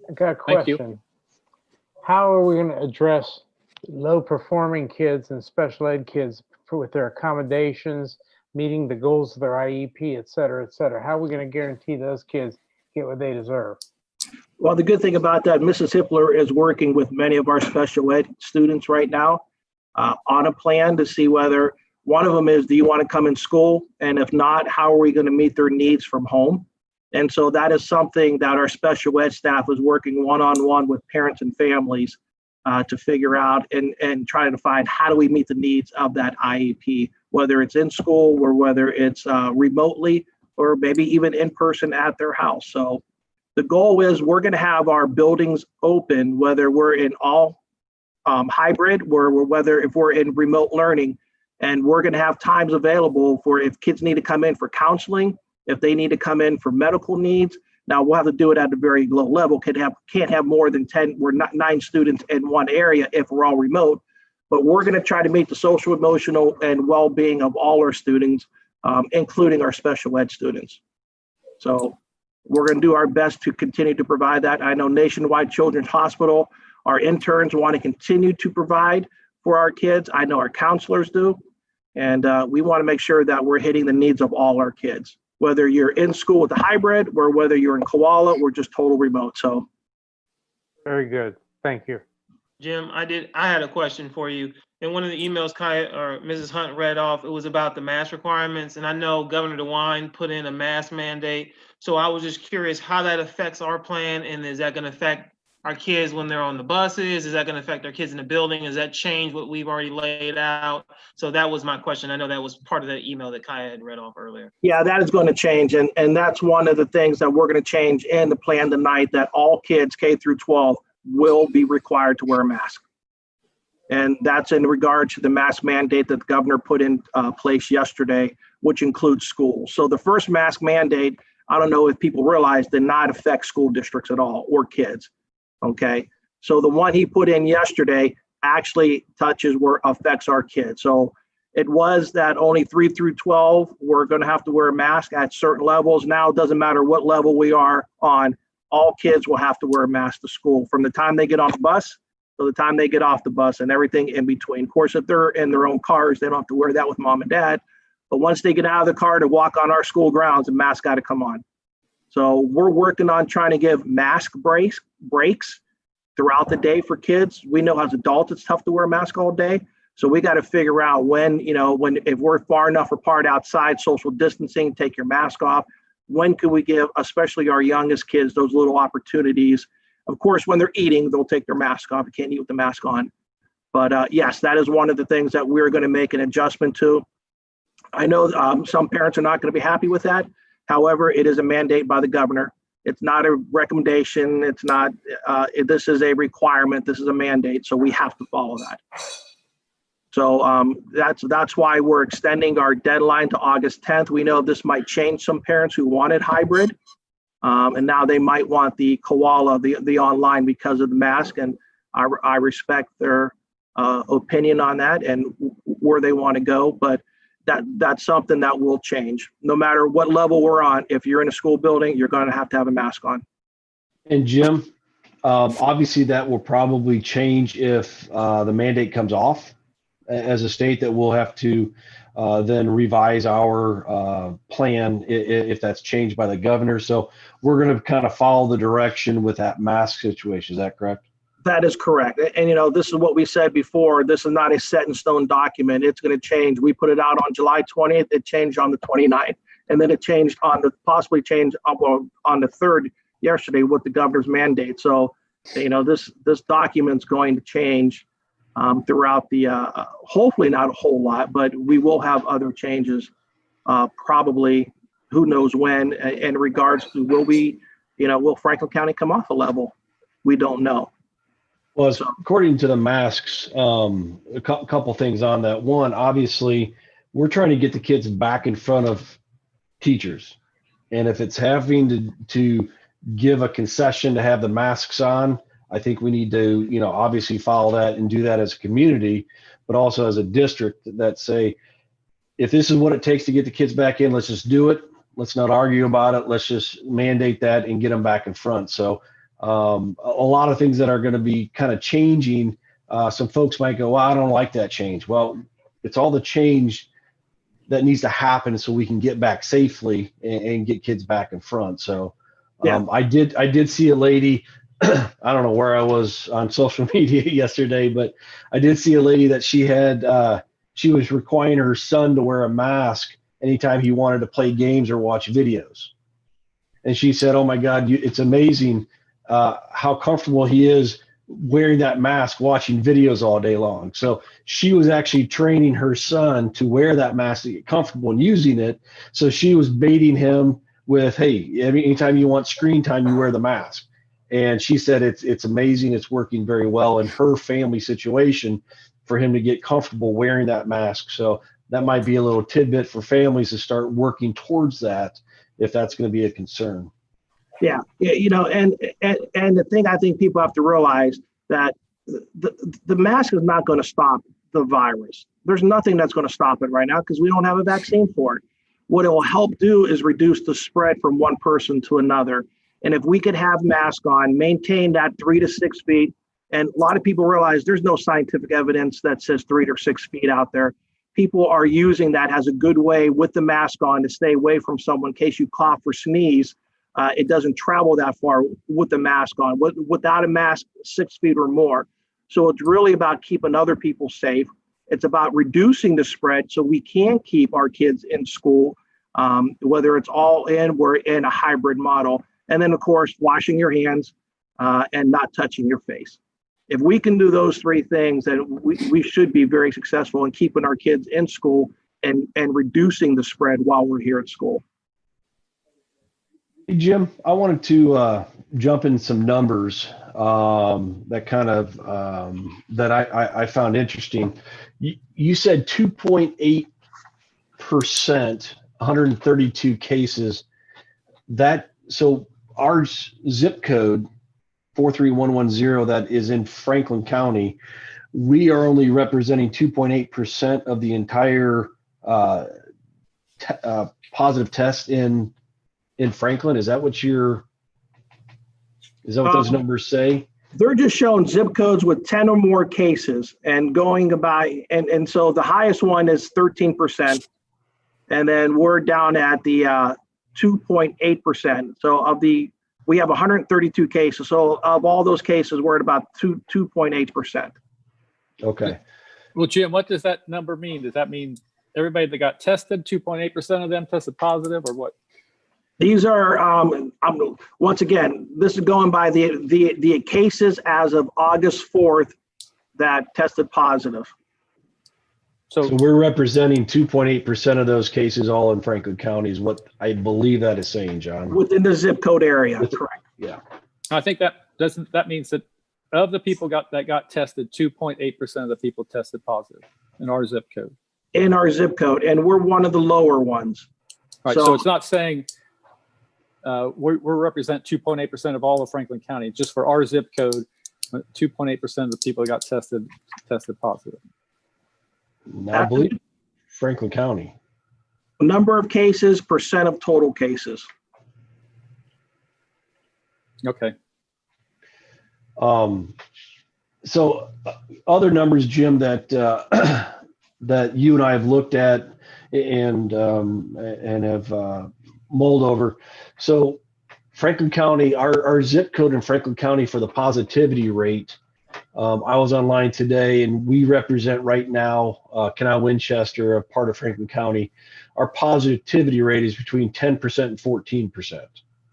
I got a question. How are we going to address low performing kids and special ed kids with their accommodations, meeting the goals of their IEP, et cetera, et cetera? How are we going to guarantee those kids get what they deserve?
Well, the good thing about that, Mrs. Hippler is working with many of our special ed students right now on a plan to see whether one of them is, do you want to come in school? And if not, how are we going to meet their needs from home? And so that is something that our special ed staff is working one-on-one with parents and families to figure out and trying to find how do we meet the needs of that IEP, whether it's in school or whether it's remotely or maybe even in person at their house. So the goal is we're going to have our buildings open, whether we're in all hybrid or whether if we're in remote learning, and we're going to have times available for if kids need to come in for counseling, if they need to come in for medical needs. Now we'll have to do it at a very low level. Can't have more than 10. We're not 9 students in one area if we're all remote. but we're going to try to meet the social, emotional, and well-being of all our students, including our special ed students. So we're going to do our best to continue to provide that. I know Nationwide Children's Hospital, our interns want to continue to provide for our kids. I know our counselors do. And we want to make sure that we're hitting the needs of all our kids, whether you're in school with the hybrid or whether you're in Koala or just total remote. So.
Very good. Thank you.
Jim, I had a question for you. In one of the emails Mrs. Hunt read off, it was about the mask requirements. And I know Governor DeWine put in a mask mandate. So I was just curious how that affects our plan. And is that going to affect our kids when they're on the buses? Is that going to affect our kids in the building? Does that change what we've already laid out? So that was my question. I know that was part of that email that Kaya had read off earlier.
Yeah, that is going to change. And that's one of the things that we're going to change in the plan tonight, that all kids K through 12 will be required to wear a mask. And that's in regard to the mask mandate that the governor put in place yesterday, which includes schools. So the first mask mandate, I don't know if people realize, did not affect school districts at all or kids. Okay. So the one he put in yesterday actually affects our kids. So it was that only 3 through 12 were going to have to wear a mask at certain levels. Now it doesn't matter what level we are on, all kids will have to wear a mask to school from the time they get on the bus to the time they get off the bus and everything in between. Of course, if they're in their own cars, they don't have to wear that with mom and dad. But once they get out of the car to walk on our school grounds, the mask got to come on. So we're working on trying to give mask breaks throughout the day for kids. We know as adults, it's tough to wear a mask all day. So we got to figure out if we're far enough apart outside, social distancing, take your mask off. When could we give, especially our youngest kids, those little opportunities? Of course, when they're eating, they'll take their mask off. You can't eat with the mask on. But yes, that is one of the things that we're going to make an adjustment to. I know some parents are not going to be happy with that. However, it is a mandate by the governor. It's not a recommendation. It's not, this is a requirement. This is a mandate. So we have to follow that. So that's why we're extending our deadline to August 10th. We know this might change some parents who wanted hybrid. And now they might want the Koala, the online, because of the mask. And I respect their opinion on that and where they want to go. But that's something that will change. No matter what level we're on, if you're in a school building, you're going to have a mask on.
And Jim, obviously that will probably change if the mandate comes off. As a state, that we'll have to then revise our plan if that's changed by the governor. So we're going to kind of follow the direction with that mask situation. Is that correct?
That is correct. And, this is what we said before. This is not a set in stone document. It's going to change. We put it out on July 20th. It changed on the 29th. And then it changed possibly changed on the 3rd yesterday with the governor's mandate. So, this document's going to change throughout the, hopefully not a whole lot, but we will have other changes, probably, who knows when, in regards to will Franklin County come off a level? We don't know.
Well, according to the masks, a couple things on that. One, obviously, we're trying to get the kids back in front of teachers. And if it's having to give a concession to have the masks on, I think we need to, obviously follow that and do that as a community, but also as a district that say, if this is what it takes to get the kids back in, let's just do it. Let's not argue about it. Let's just mandate that and get them back in front. So a lot of things that are going to be kind of changing. Some folks might go, well, I don't like that change. Well, it's all the change that needs to happen so we can get back safely and get kids back in front. So I did see a lady, I don't know where I was on social media yesterday, but I did see a lady that she was requiring her son to wear a mask anytime he wanted to play games or watch videos. And she said, oh my God, it's amazing how comfortable he is wearing that mask, watching videos all day long. So she was actually training her son to wear that mask to get comfortable in using it. So she was baiting him with, hey, anytime you want screen time, you wear the mask. And she said it's amazing. It's working very well in her family situation for him to get comfortable wearing that mask. So that might be a little tidbit for families to start working towards that if that's going to be a concern.
Yeah, and the thing I think people have to realize that the mask is not going to stop the virus. There's nothing that's going to stop it right now because we don't have a vaccine for it. What it will help do is reduce the spread from one person to another. And if we could have masks on, maintain that 3 to 6 feet, and a lot of people realize there's no scientific evidence that says 3 to 6 feet out there. People are using that as a good way with the mask on to stay away from someone in case you cough or sneeze. It doesn't travel that far with the mask on. Without a mask, 6 feet or more. So it's really about keeping other people safe. It's about reducing the spread so we can keep our kids in school, whether it's all in, we're in a hybrid model. And then, of course, washing your hands and not touching your face. If we can do those 3 things, then we should be very successful in keeping our kids in school and reducing the spread while we're here at school.
Hey, Jim, I wanted to jump in some numbers that kind of that I found interesting. You said 2.8%, 132 cases. So our zip code 43110 that is in Franklin County, we are only representing 2.8% of the entire positive test in Franklin. Is that what those numbers say?
They're just showing zip codes with 10 or more cases and going by, and so the highest one is 13%. And then we're down at the 2.8%. So we have 132 cases. So of all those cases, we're at about 2.8%.
Okay.
Well, Jim, what does that number mean? Does that mean everybody that got tested, 2.8% of them tested positive, or what?
These are, once again, this is going by the cases as of August 4th that tested positive.
So we're representing 2.8% of those cases all in Franklin County is what I believe that is saying, John.
Within the zip code area, correct.
Yeah.
I think that means that of the people that got tested, 2.8% of the people tested positive in our zip code.
In our zip code, and we're one of the lower ones.
Right. So it's not saying we represent 2.8% of all of Franklin County. Just for our zip code, 2.8% of the people that got tested positive.
Now, I believe Franklin County.
Number of cases, percent of total cases.
Okay.
So other numbers, Jim, that that you and I have looked at and have mulled over. So Franklin County, our zip code in Franklin County for the positivity rate. I was online today, and we represent right now Canal, Winchester, a part of Franklin County. Our positivity rate is between 10% and 14%.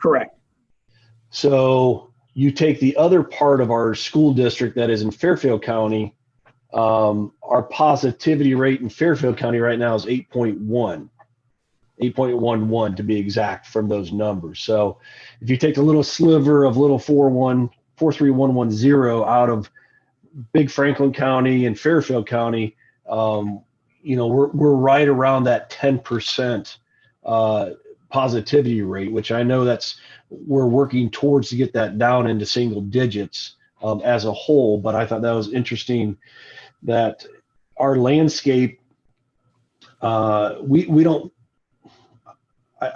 Correct.
So you take the other part of our school district that is in Fairfield County, our positivity rate in Fairfield County right now is 8.11 to be exact from those numbers. So if you take a little sliver of little 43110 out of big Franklin County and Fairfield County, we're right around that 10% positivity rate, which I know we're working towards to get that down into single digits as a whole. But I thought that was interesting that our landscape, we don't,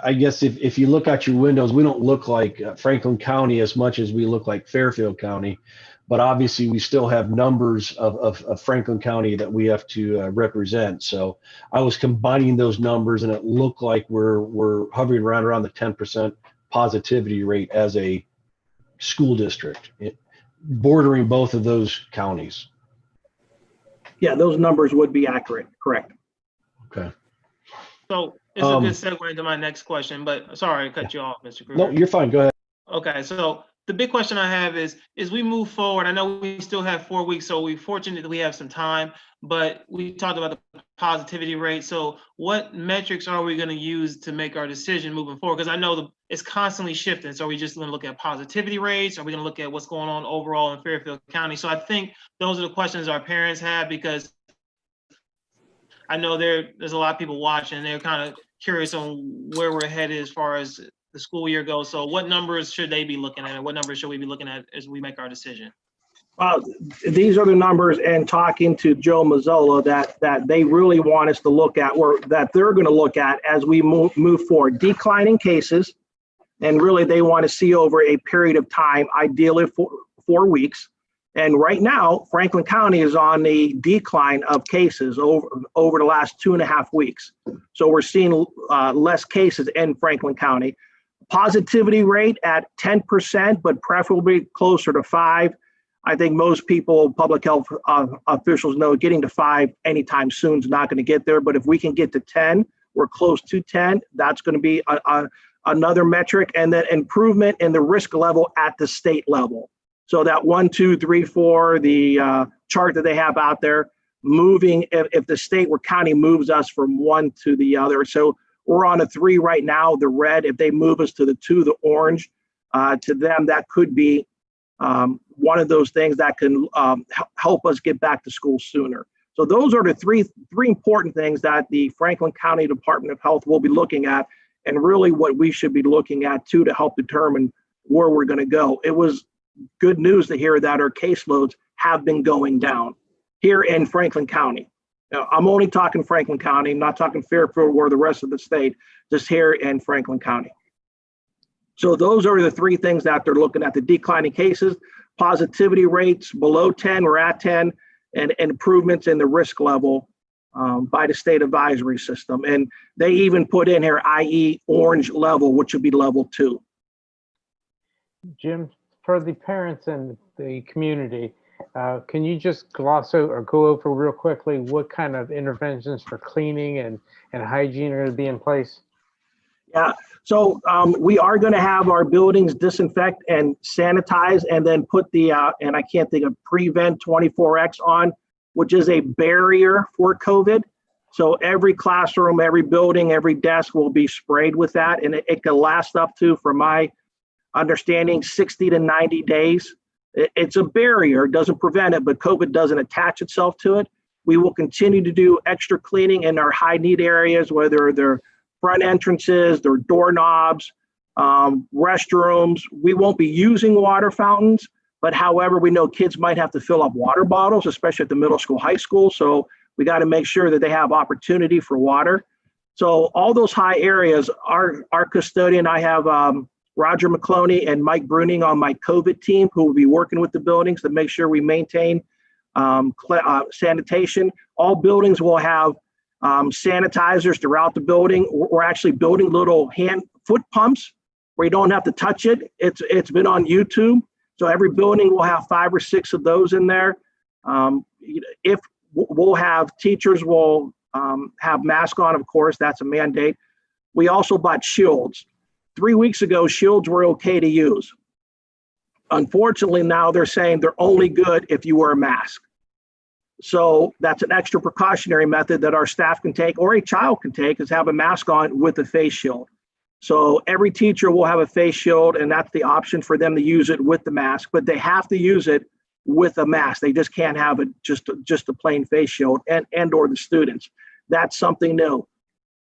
I guess if you look out your windows, we don't look like Franklin County as much as we look like Fairfield County, but obviously we still have numbers of Franklin County that we have to represent. So I was combining those numbers, and it looked like we're hovering around the 10% positivity rate as a school district, bordering both of those counties.
Yeah, those numbers would be accurate. Correct.
Okay.
So it's a good segue into my next question, but sorry, I cut you off, Mr. Kruger.
No, you're fine. Go ahead.
Okay, so the big question I have is we move forward. I know we still have 4 weeks, so we're fortunate that we have some time, but we talked about the positivity rate. So what metrics are we going to use to make our decision moving forward? Because I know it's constantly shifting. So are we just going to look at positivity rates? Are we going to look at what's going on overall in Fairfield County? So I think those are the questions our parents have, because I know there's a lot of people watching, and they're kind of curious on where we're headed as far as the school year goes. So what numbers should they be looking at, and what numbers should we be looking at as we make our decision?
These are the numbers, and talking to Joe Mazzola, that they really want us to look at, or that they're going to look at as we move forward. Declining cases, and really they want to see over a period of time, ideally 4 weeks. And right now, Franklin County is on a decline of cases over the last 2.5 weeks. So we're seeing less cases in Franklin County. Positivity rate at 10%, but preferably closer to 5%. I think most people, public health officials know getting to 5 anytime soon is not going to get there. But if we can get to 10, we're close to 10, that's going to be another metric. And then improvement in the risk level at the state level. So that 1, 2, 3, 4, the chart that they have out there, moving, if the state or county moves us from one to the other. So we're on a 3 right now, the red. If they move us to the 2, the orange, to them, that could be one of those things that can help us get back to school sooner. So those are the three important things that the Franklin County Department of Health will be looking at, and really what we should be looking at too to help determine where we're going to go. It was good news to hear that our caseloads have been going down here in Franklin County. Now, I'm only talking Franklin County, I'm not talking Fairfield or the rest of the state, just here in Franklin County. So those are the 3 things that they're looking at: the declining cases, positivity rates below 10 or at 10, and improvements in the risk level by the state advisory system. And they even put in here, i.e. orange level, which would be level 2.
Jim, for the parents and the community, can you just gloss over or go over real quickly what kind of interventions for cleaning and hygiene are going to be in place?
Yeah, so we are going to have our buildings disinfect and sanitize, and then put the, and I can't think of, Prevent 24X on, which is a barrier for COVID. So every classroom, every building, every desk will be sprayed with that, and it can last up to, from my understanding, 60 to 90 days. It's a barrier, it doesn't prevent it, but COVID doesn't attach itself to it. We will continue to do extra cleaning in our high need areas, whether they're front entrances, their doorknobs, restrooms. We won't be using water fountains, but however, we know kids might have to fill up water bottles, especially at the middle school, high school. So we got to make sure that they have opportunity for water. So all those high areas, our custodian, I have Roger McCloney and Mike Bruning on my COVID team, who will be working with the buildings to make sure we maintain sanitation. All buildings will have sanitizers throughout the building. We're actually building little foot pumps where you don't have to touch it. It's been on YouTube. So every building will have 5 or 6 of those in there. If we'll have teachers will have masks on, of course, that's a mandate. We also bought shields. 3 weeks ago, shields were okay to use. Unfortunately, now they're saying they're only good if you wear a mask. So that's an extra precautionary method that our staff can take, or a child can take, is have a mask on with a face shield. So every teacher will have a face shield, and that's the option for them to use it with the mask, but they have to use it with a mask. They just can't have it just a plain face shield, and or the students. That's something new.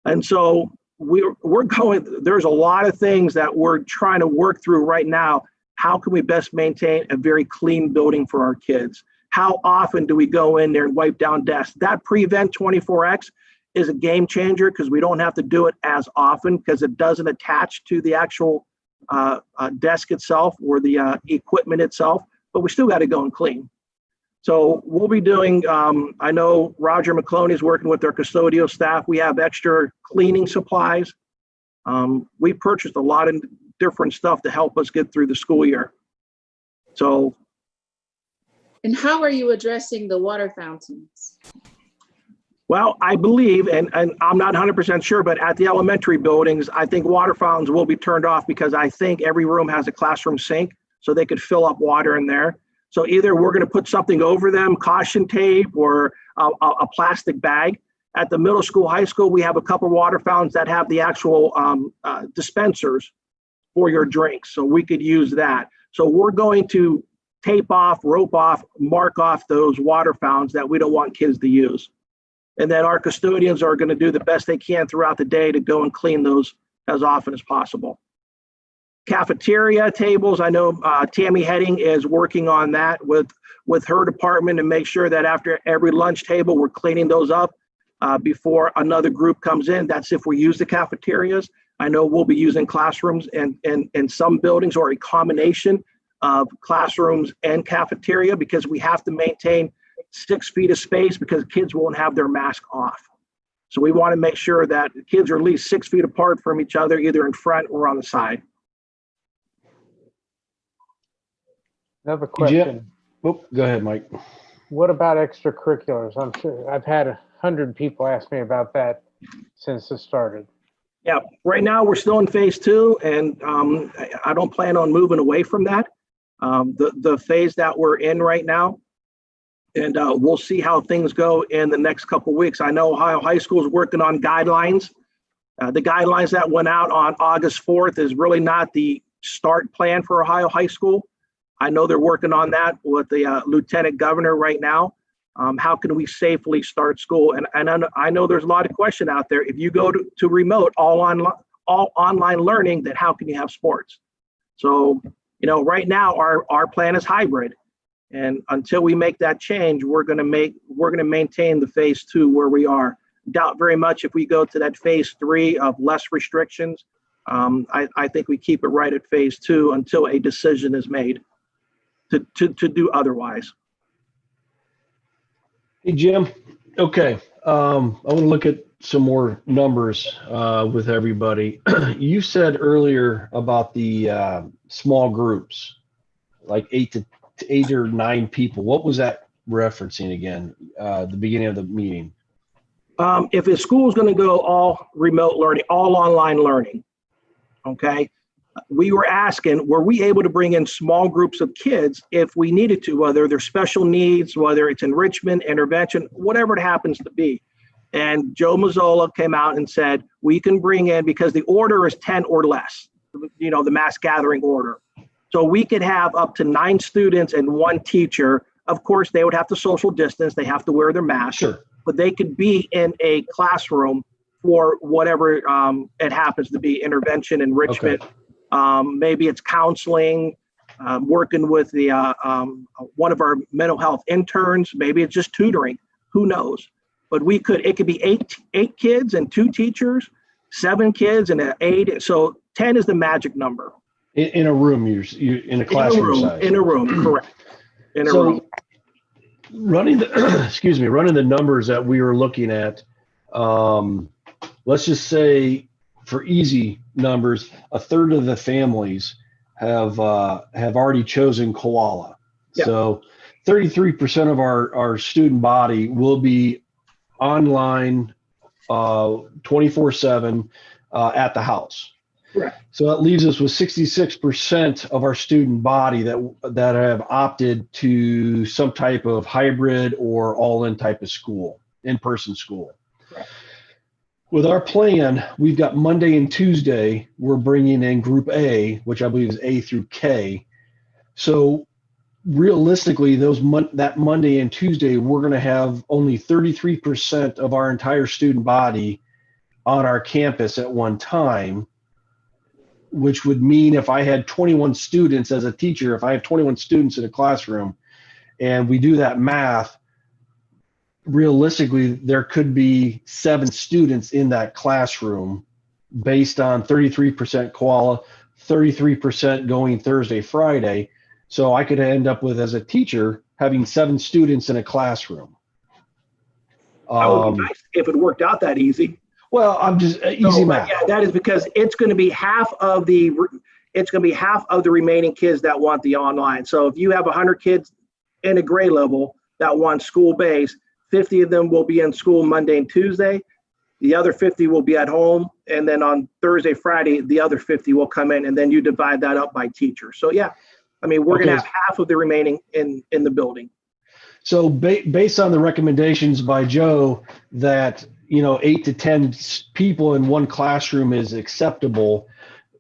And so we're going, there's a lot of things that we're trying to work through right now. How can we best maintain a very clean building for our kids? How often do we go in there and wipe down desks? That Prevent 24X is a game changer, because we don't have to do it as often, because it doesn't attach to the actual desk itself or the equipment itself, but we still got to go and clean. So we'll be doing, I know Roger McCloney is working with our custodial staff. We have extra cleaning supplies. We purchased a lot of different stuff to help us get through the school year. So.
And how are you addressing the water fountains?
Well, I believe, and I'm not 100% sure, but at the elementary buildings, I think water fountains will be turned off, because I think every room has a classroom sink, so they could fill up water in there. So either we're going to put something over them, caution tape, or a plastic bag. At the middle school, high school, we have a couple water fountains that have the actual dispensers for your drinks, so we could use that. So we're going to tape off, rope off, mark off those water fountains that we don't want kids to use. And then our custodians are going to do the best they can throughout the day to go and clean those as often as possible. Cafeteria tables, I know Tammy Heading is working on that with her department to make sure that after every lunch table, we're cleaning those up before another group comes in. That's if we use the cafeterias. I know we'll be using classrooms and some buildings, or a combination of classrooms and cafeteria, because we have to maintain 6 feet of space because kids won't have their mask off. So we want to make sure that kids are at least 6 feet apart from each other, either in front or on the side.
Another question.
Oh, go ahead, Mike.
What about extracurriculars? I'm sure I've had 100 people ask me about that since it started.
Yeah, right now we're still in phase 2, and I don't plan on moving away from that. The phase that we're in right now, and we'll see how things go in the next couple of weeks. I know Ohio High School is working on guidelines. The guidelines that went out on August 4th is really not the start plan for Ohio High School. I know they're working on that with the Lieutenant Governor right now. How can we safely start school? And I know there's a lot of question out there. If you go to remote, all online learning, then how can you have sports? So, right now our plan is hybrid, and until we make that change, we're going to maintain the phase 2 where we are. Doubt very much if we go to that phase 3 of less restrictions. I think we keep it right at phase 2 until a decision is made to do otherwise.
Hey, Jim. Okay. I want to look at some more numbers with everybody. You said earlier about the small groups, like 8 or 9 people. What was that referencing again? The beginning of the meeting.
If a school is going to go all remote learning, all online learning, okay, we were asking, were we able to bring in small groups of kids if we needed to, whether they're special needs, whether it's enrichment, intervention, whatever it happens to be. And Joe Mazzola came out and said, we can bring in, because the order is 10 or less, the mass gathering order. So we could have up to 9 students and 1 teacher. Of course, they would have to social distance. They have to wear their mask.
Sure. But
they could be in a classroom for whatever it happens to be, intervention, enrichment. Okay. Maybe it's counseling, working with the one of our mental health interns. Maybe it's just tutoring. Who knows? But it could be 8 kids and 2 teachers, 7 kids and 8. So 10 is the magic number.
In a room, you're in a classroom size.
In a room, correct. In a room.
Running the running the numbers that we were looking at, let's just say for easy numbers, a third of the families have already chosen Koala. Yep. So 33% of our student body will be online 24/7 at the house.
Right.
So that leaves us with 66% of our student body that have opted to some type of hybrid or all-in type of school, in-person school. Right. With our plan, we've got Monday and Tuesday, we're bringing in Group A, which I believe is A through K. So realistically, that Monday and Tuesday, we're going to have only 33% of our entire student body on our campus at one time, which would mean if I had 21 students as a teacher, if I have 21 students in a classroom, and we do that math, realistically, there could be 7 students in that classroom based on 33% Koala, 33% going Thursday, Friday. So I could end up with, as a teacher, having 7 students in a classroom.
That would be nice if it worked out that easy.
Well, I'm just easy math.
Yeah, that is because it's going to be half of the remaining kids that want the online. So if you have 100 kids in a grade level that want school-based, 50 of them will be in school Monday and Tuesday. The other 50 will be at home. And then on Thursday, Friday, the other 50 will come in, and then you divide that up by teacher. So yeah, I mean, we're going to have half of the remaining in the building.
So based on the recommendations by Joe that, 8 to 10 people in one classroom is acceptable,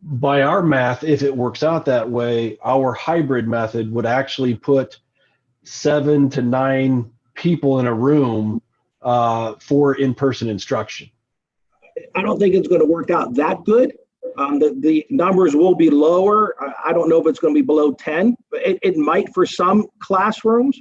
by our math, if it works out that way, our hybrid method would actually put 7 to 9 people in a room for in-person instruction.
I don't think it's going to work out that good, The numbers will be lower. I don't know if it's going to be below 10, but it might for some classrooms.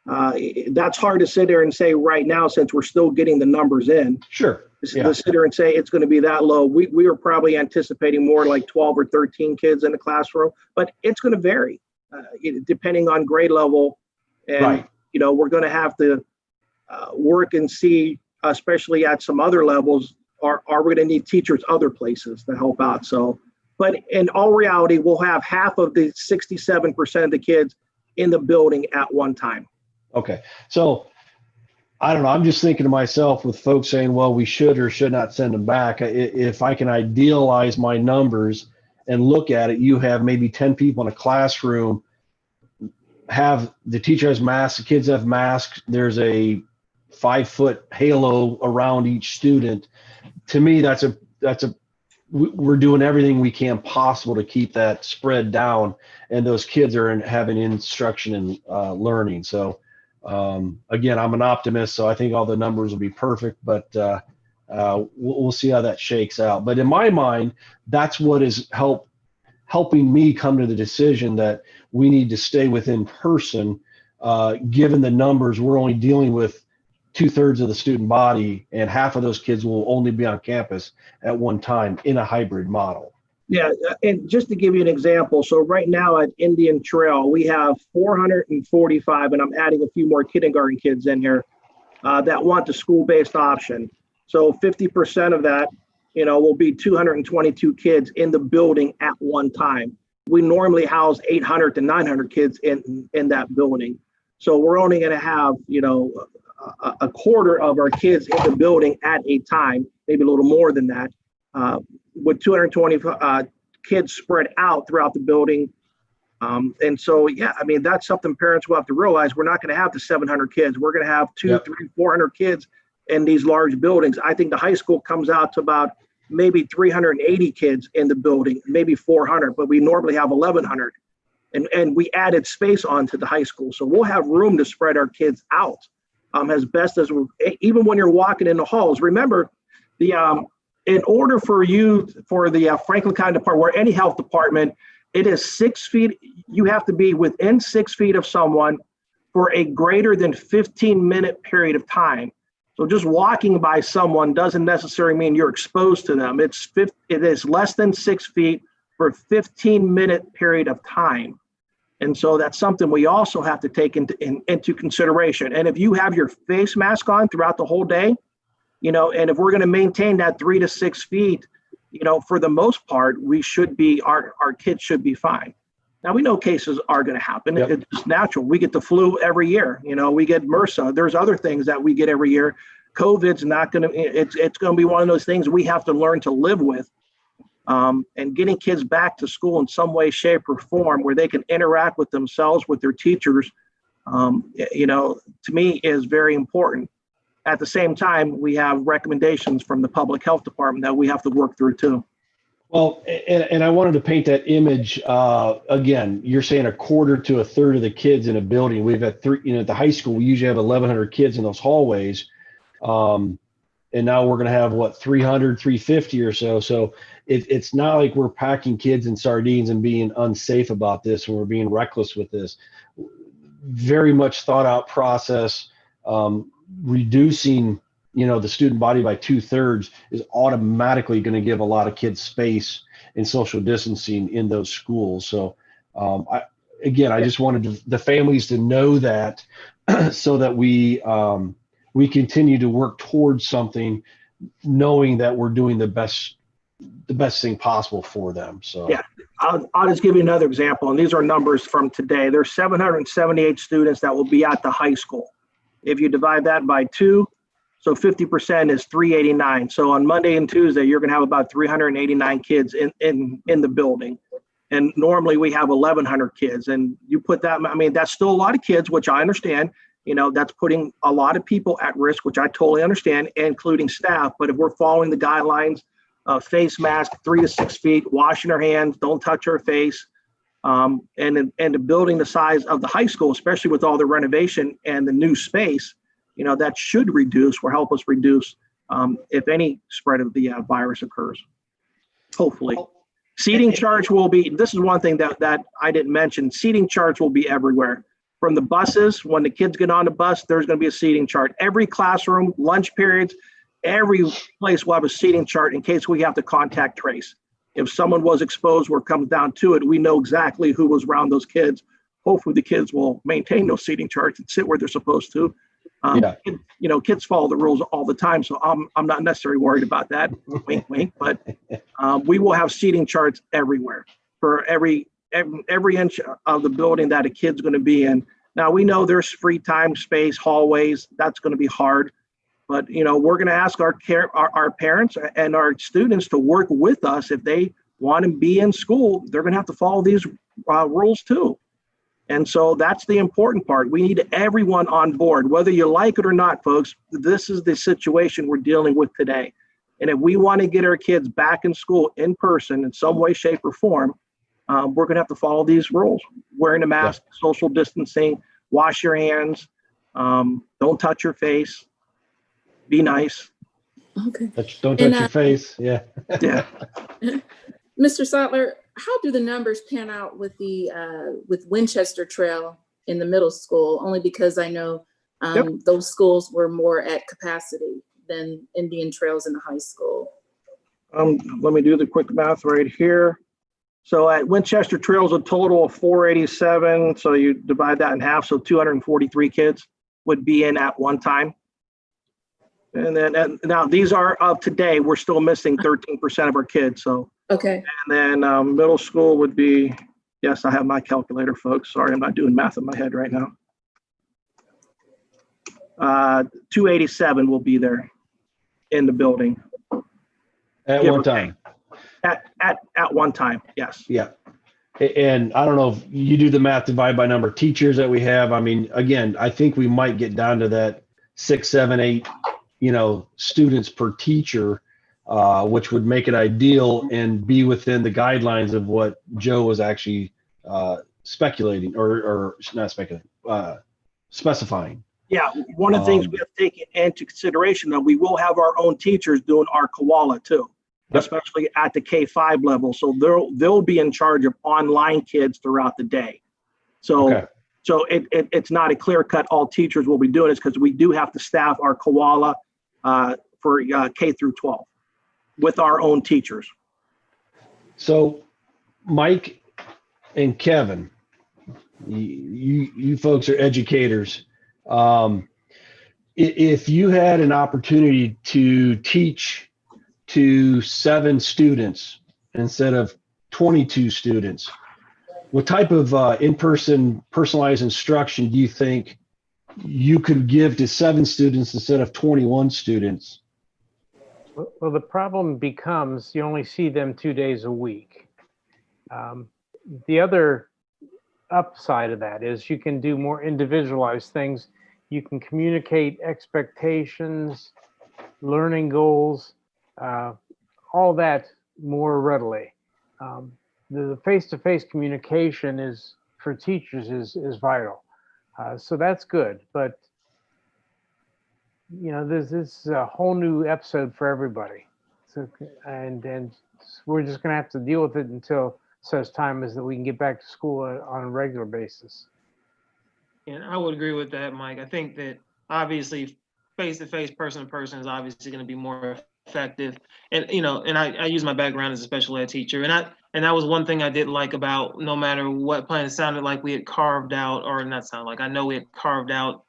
That's hard to sit there and say right now since we're still getting the numbers in.
Sure. Yeah.
To sit there and say it's going to be that low. We are probably anticipating more like 12 or 13 kids in the classroom, but it's going to vary depending on grade level. And,
Right.
We're going to have to work and see, especially at some other levels, are we going to need teachers other places to help out? So, but in all reality, we'll have half of the 67% of the kids in the building at one time.
Okay. So I don't know. I'm just thinking to myself with folks saying, well, we should or should not send them back. If I can idealize my numbers and look at it, you have maybe 10 people in a classroom, have the teacher has masks, the kids have masks. There's a 5-foot halo around each student. To me, we're doing everything we can possible to keep that spread down, and those kids are having instruction and learning. So again, I'm an optimist, so I think all the numbers will be perfect, but we'll see how that shakes out. But in my mind, that's what is helping me come to the decision that we need to stay within person. Given the numbers, we're only dealing with 2/3 of the student body, and half of those kids will only be on campus at one time in a hybrid model.
Yeah, and just to give you an example, so right now at Indian Trail, we have 445, and I'm adding a few more kindergarten kids in here that want the school-based option. So 50% of that, will be 222 kids in the building at one time. We normally house 800 to 900 kids in that building. So we're only going to have, a quarter of our kids in the building at a time, maybe a little more than that, with 220 kids spread out throughout the building. And so, that's something parents will have to realize. We're not going to have the 700 kids. We're going to have 200, 300, 400 kids in these large buildings. I think the high school comes out to about maybe 380 kids in the building, maybe 400, but we normally have 1,100. And we added space onto the high school. So we'll have room to spread our kids out as best as even when you're walking in the halls. Remember, in order for the Franklin County Department or any health department, it is 6 feet. You have to be within 6 feet of someone for a greater than 15-minute period of time. So just walking by someone doesn't necessarily mean you're exposed to them. It is less than 6 feet for a 15-minute period of time. And so that's something we also have to take into consideration. And if you have your face mask on throughout the whole day, and if we're going to maintain that 3 to 6 feet, for the most part, our kids should be fine. Now, we know cases are going to happen.
Yep.
It's natural. We get the flu every year. We get MRSA. There's other things that we get every year. COVID's not going to, it's going to be one of those things we have to learn to live with. And getting kids back to school in some way, shape, or form where they can interact with themselves, with their teachers, to me is very important. At the same time, we have recommendations from the public health department that we have to work through too.
Well, and I wanted to paint that image again. You're saying a quarter to a third of the kids in a building. We've got at the high school, we usually have 1,100 kids in those hallways. And now we're going to have 300, 350 or so. So it's not like we're packing kids in sardines and being unsafe about this, and we're being reckless with this. Very much thought out process. Reducing, the student body by 2/3 is automatically going to give a lot of kids space in social distancing in those schools. So I just wanted the families to know that so that we continue to work towards something, knowing that we're doing the best thing possible for them. So
yeah, I'll just give you another example, and these are numbers from today. There's 778 students that will be at the high school. If you divide that by 2, so 50% is 389. So on Monday and Tuesday, you're going to have about 389 kids in the building. And normally we have 1,100 kids. And you put that, that's still a lot of kids, which I understand. That's putting a lot of people at risk, which I totally understand, including staff. But if we're following the guidelines, face mask, 3 to 6 feet, washing our hands, don't touch our face, and the building the size of the high school, especially with all the renovation and the new space, that should reduce or help us reduce if any spread of the virus occurs. hopefully. Seating charts will be, this is one thing that I didn't mention, seating charts will be everywhere. From the buses, when the kids get on the bus, there's going to be a seating chart. Every classroom, lunch periods, every place will have a seating chart in case we have to contact trace. If someone was exposed or it comes down to it, we know exactly who was around those kids. Hopefully the kids will maintain those seating charts and sit where they're supposed to. Kids follow the rules all the time, so I'm not necessarily worried about that. Wink, wink. But we will have seating charts everywhere for every inch of the building that a kid's going to be in. Now we know there's free time, space, hallways. That's going to be hard, but we're going to ask our parents and our students to work with us. If they want to be in school, they're going to have to follow these rules too. And so that's the important part. We need everyone on board, whether you like it or not, folks. This is the situation we're dealing with today. And if we want to get our kids back in school in person in some way, shape, or form, we're going to have to follow these rules. Wearing a mask, social distancing, wash your hands, don't touch your face, be nice.
Okay.
Don't touch your face. Yeah.
Yeah.
Mr. Sattler, how do the numbers pan out with the with Winchester Trail in the middle school? Only because I know those schools were more at capacity than Indian Trails in the high school.
Let me do the quick math right here. So at Winchester Trails, a total of 487. So you divide that in half. So 243 kids would be in at one time. And then now these are of today. We're still missing 13% of our kids. So
okay.
And then middle school would be, yes, I have my calculator, folks. Sorry, I'm not doing math in my head right now. 287 will be there in the building.
At one time.
At one time, yes.
Yeah. And I don't know if you do the math, divide by number of teachers that we have. I mean, again, I think we might get down to that 6, 7, 8, students per teacher, which would make it ideal and be within the guidelines of what Joe was actually speculating or not speculating, specifying.
Yeah, one of the things we have to take into consideration that we will have our own teachers doing our Koala too, especially at the K-5 level. So they'll be in charge of online kids throughout the day. So it's not a clear cut all teachers will be doing this because we do have to staff our Koala for K through 12 with our own teachers. So
Mike and Kevin, you folks are educators. If you had an opportunity to teach to 7 students instead of 22 students, what type of in-person personalized instruction do you think you could give to 7 students instead of 21 students?
Well, the problem becomes you only see them 2 days a week. The other upside of that is you can do more individualized things. You can communicate expectations, learning goals, all that more readily. The face-to-face communication is for teachers is vital. So that's good, but this is a whole new episode for everybody. So, and we're just gonna have to deal with it until such time as that we can get back to school on a regular basis.
And I would agree with that, Mike. I think that obviously face-to-face, person-to-person is obviously going to be more effective. And I use my background as a special ed teacher, and that was one thing I did like about no matter what plan. It sounded like we had carved out, or not sound like, I know we had carved out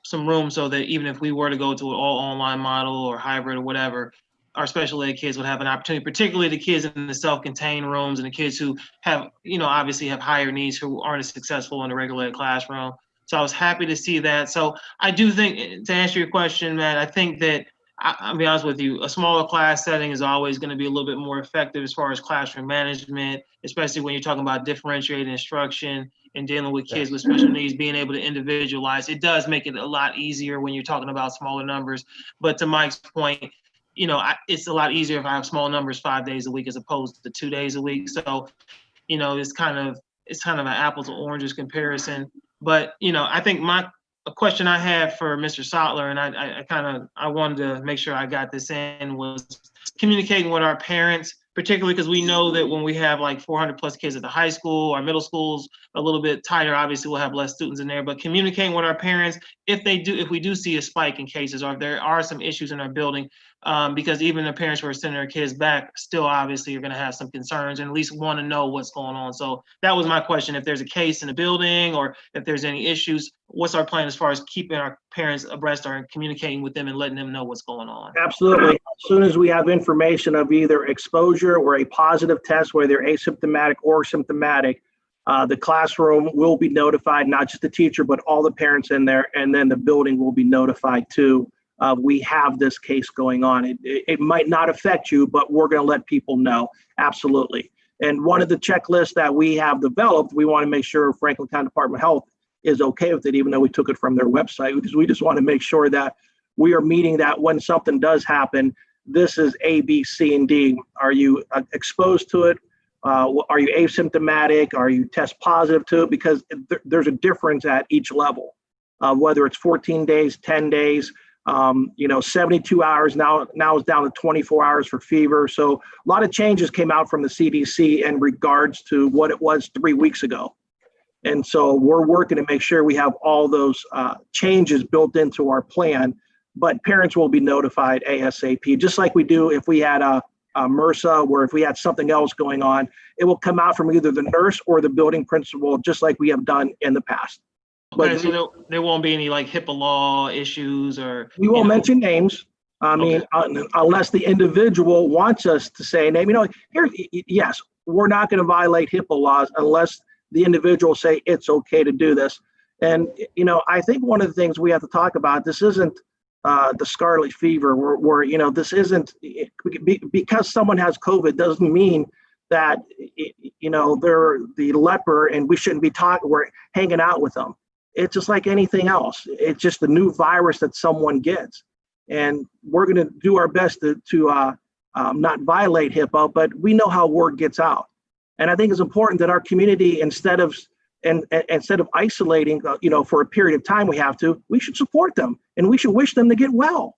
some room so that even if we were to go to an all online model or hybrid or whatever, our special ed kids would have an opportunity, particularly the kids in the self-contained rooms and the kids who have, obviously have higher needs, who aren't as successful in the regular ed classroom. So I was happy to see that. So I do think, to answer your question, Matt, I think that, I'll be honest with you, a smaller class setting is always going to be a little bit more effective as far as classroom management, especially when you're talking about differentiated instruction and dealing with kids with special needs, being able to individualize. It does make it a lot easier when you're talking about smaller numbers. But to Mike's point, it's a lot easier if I have small numbers 5 days a week as opposed to 2 days a week. So, it's kind of an apples to oranges comparison. But, I think a question I had for Mr. Sattler, and I wanted to make sure I got this in, was communicating with our parents, particularly because we know that when we have like 400 plus kids at the high school, our middle schools a little bit tighter, obviously we'll have less students in there, but communicating with our parents if we do see a spike in cases, or if there are some issues in our building, because even the parents who are sending their kids back still obviously are going to have some concerns and at least want to know what's going on. So that was my question. If there's a case in the building or if there's any issues, what's our plan as far as keeping our parents abreast or communicating with them and letting them know what's going on?
Absolutely. As soon as we have information of either exposure or a positive test, whether asymptomatic or symptomatic, the classroom will be notified, not just the teacher, but all the parents in there, and then the building will be notified too. We have this case going on. It might not affect you, but we're going to let people know. Absolutely. And one of the checklists that we have developed, we want to make sure Franklin County Department of Health is okay with it, even though we took it from their website, because we just want to make sure that we are meeting that when something does happen, this is A, B, C, and D. Are you exposed to it? Are you asymptomatic? Are you test positive to it? Because there's a difference at each level, whether it's 14 days, 10 days, 72 hours, now it's down to 24 hours for fever. So a lot of changes came out from the CDC in regards to what it was 3 weeks ago. And so we're working to make sure we have all those changes built into our plan, but parents will be notified ASAP, just like we do if we had a MRSA, or if we had something else going on, it will come out from either the nurse or the building principal, just like we have done in the past.
Okay,
But
so there won't be any like HIPAA law issues or.
we won't mention names. I mean, unless the individual wants us to say name, yes, we're not going to violate HIPAA laws unless the individual say it's okay to do this. And, I think one of the things we have to talk about, this isn't the scarlet fever where this isn't, because someone has COVID doesn't mean that, they're the leper and we shouldn't be we're hanging out with them. It's just like anything else. It's just the new virus that someone gets. And we're going to do our best to not violate HIPAA, but we know how word gets out. And I think it's important that our community, instead of isolating, for a period of time, we should support them and we should wish them to get well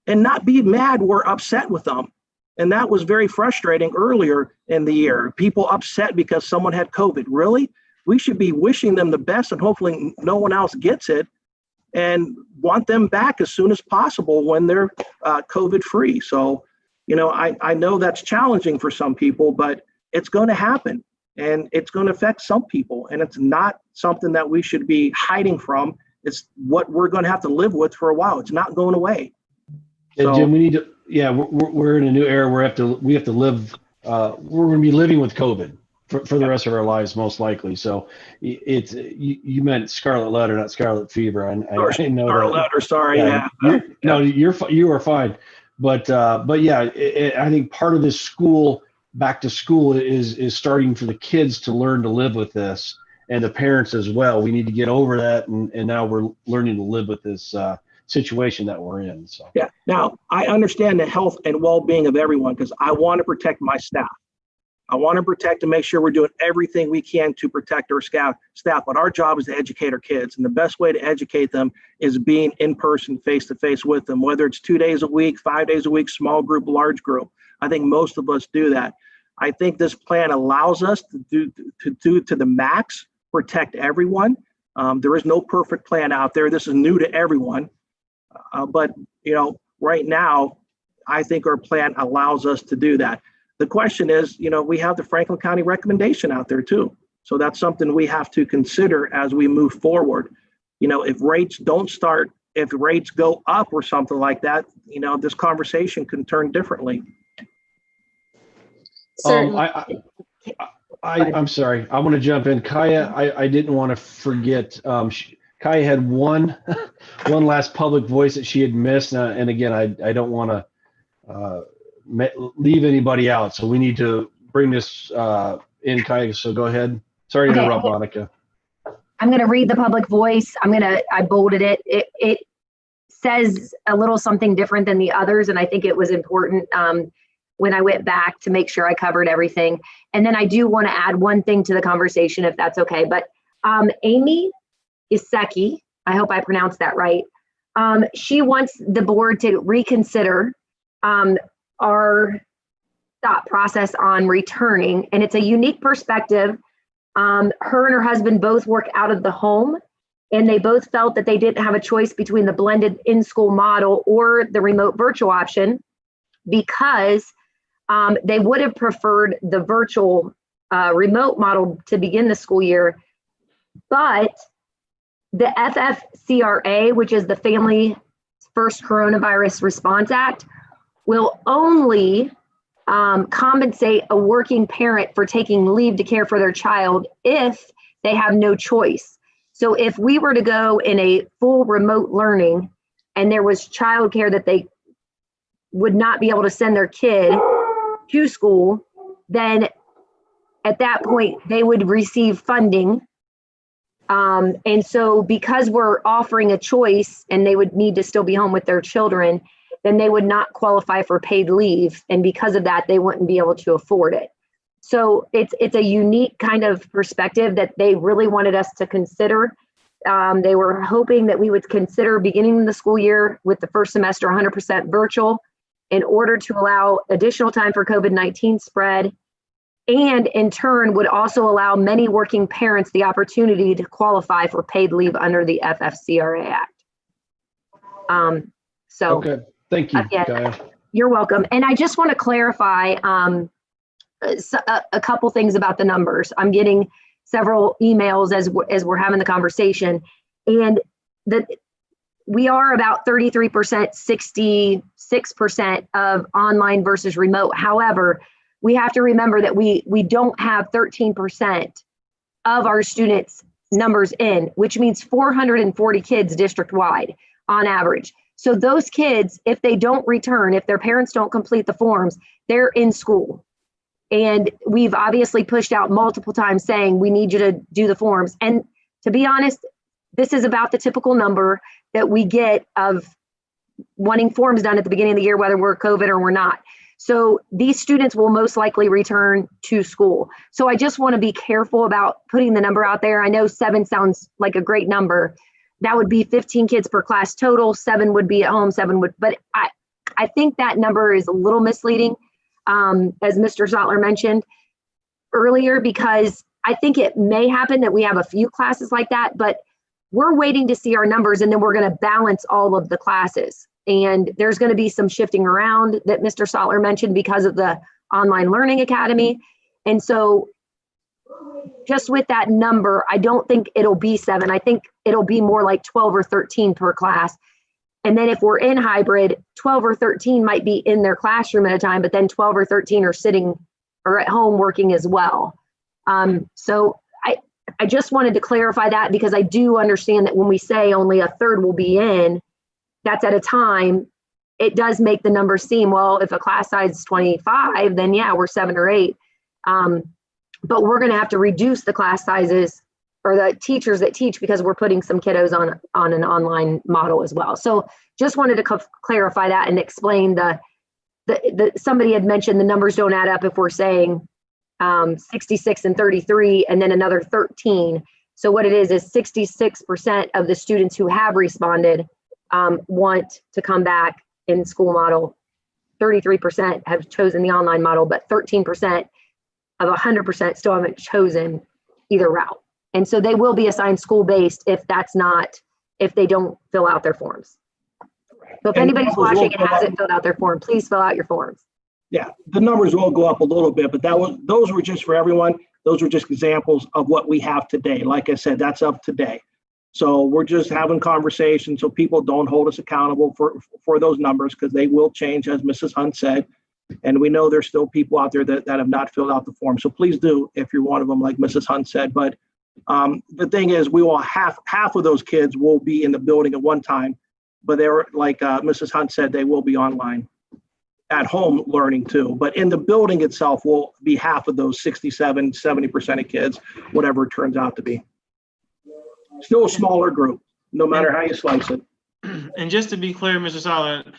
and not be mad we're upset with them. And that was very frustrating earlier in the year. People upset because someone had COVID. Really? We should be wishing them the best and hopefully no one else gets it and want them back as soon as possible when they're COVID free. So, I know that's challenging for some people, but it's going to happen and it's going to affect some people. And it's not something that we should be hiding from. It's what we're going to have to live with for a while. It's not going away.
Yeah, Jim, we need to, we're in a new era where we have to live, we're going to be living with COVID for the rest of our lives, most likely. So it's, you meant scarlet letter, not scarlet fever. I didn't know
scarlet
that.
letter, sorry. Yeah.
No, you are fine. But yeah, I think part of this back to school is starting for the kids to learn to live with this, and the parents as well. We need to get over that, and now we're learning to live with this situation that we're in. So
yeah. Now I understand the health and well-being of everyone because I want to protect my staff. I want to protect and make sure we're doing everything we can to protect our staff. But our job is to educate our kids, and the best way to educate them is being in person, face to face with them. Whether it's 2 days a week, 5 days a week, small group, large group. I think most of us do that. I think this plan allows us to do to the max, protect everyone. There is no perfect plan out there. This is new to everyone. But right now, I think our plan allows us to do that. The question is, we have the Franklin County recommendation out there too. So that's something we have to consider as we move forward. If rates go up or something like that, this conversation can turn differently.
I'm sorry. I want to jump in. Kaya, I didn't want to forget. Kaya had one last public voice that she had missed. And again, I don't want to leave anybody out. So we need to bring this in, Kaya. So go ahead. Sorry to interrupt, Monica.
I'm going to read the public voice. I bolded it. It says a little something different than the others. And I think it was important when I went back to make sure I covered everything. And then I do want to add one thing to the conversation, if that's okay. But Amy Iseki, I hope I pronounced that right. She wants the board to reconsider our thought process on returning, and it's a unique perspective. Her and her husband both work out of the home, and they both felt that they didn't have a choice between the blended in-school model or the remote virtual option, because they would have preferred the virtual remote model to begin the school year. But the FFCRA, which is the Family First Coronavirus Response Act, will only compensate a working parent for taking leave to care for their child if they have no choice. So if we were to go in a full remote learning and there was childcare that they would not be able to send their kid to school, then at that point they would receive funding. And so because we're offering a choice and they would need to still be home with their children, then they would not qualify for paid leave. And because of that, they wouldn't be able to afford it. So it's a unique kind of perspective that they really wanted us to consider. They were hoping that we would consider beginning the school year with the first semester 100% virtual in order to allow additional time for COVID-19 spread, and in turn would also allow many working parents the opportunity to qualify for paid leave under the FFCRA Act.
Okay, thank you,
again,
Gaia.
You're welcome. And I just want to clarify a couple things about the numbers. I'm getting several emails as we're having the conversation, and we are about 33%, 66% of online versus remote. However, we have to remember that we don't have 13% of our students numbers in, which means 440 kids district-wide on average. So those kids, if they don't return, if their parents don't complete the forms, they're in school. And we've obviously pushed out multiple times saying, we need you to do the forms. And to be honest, this is about the typical number that we get of wanting forms done at the beginning of the year, whether we're COVID or we're not. So these students will most likely return to school. So I just want to be careful about putting the number out there. I know 7 sounds like a great number. That would be 15 kids per class total. 7 would be at home, 7 would, but I think that number is a little misleading, as Mr. Zottler mentioned earlier, because I think it may happen that we have a few classes like that, but we're waiting to see our numbers, and then we're going to balance all of the classes. And there's going to be some shifting around that Mr. Zottler mentioned because of the Online Learning Academy. And so just with that number, I don't think it'll be 7. I think it'll be more like 12 or 13 per class. And then if we're in hybrid, 12 or 13 might be in their classroom at a time, but then 12 or 13 are sitting or at home working as well. So I just wanted to clarify that, because I do understand that when we say only a third will be in, that's at a time, it does make the number seem, well, if a class size is 25, then yeah, we're 7 or 8. But we're going to have to reduce the class sizes or the teachers that teach, because we're putting some kiddos on an online model as well. So just wanted to clarify that and explain somebody had mentioned the numbers don't add up if we're saying 66 and 33 and then another 13. So what it is 66% of the students who have responded want to come back in school model. 33% have chosen the online model, but 13% of 100% still haven't chosen either route. And so they will be assigned school-based if they don't fill out their forms. So if anybody's watching and hasn't filled out their form, please fill out your forms.
Yeah, the numbers will go up a little bit, but those were just for everyone. Those were just examples of what we have today. Like I said, that's up today. So we're just having conversations so people don't hold us accountable for those numbers, because they will change, as Mrs. Hunt said. And we know there's still people out there that have not filled out the form. So please do, if you're one of them, like Mrs. Hunt said. But the thing is, we will half of those kids will be in the building at one time, but they're like Mrs. Hunt said, they will be online at home learning too. But in the building itself will be half of those 67, 70% of kids, whatever it turns out to be. Still a smaller group, no matter how you slice it.
And just to be clear, Mr. Zottler,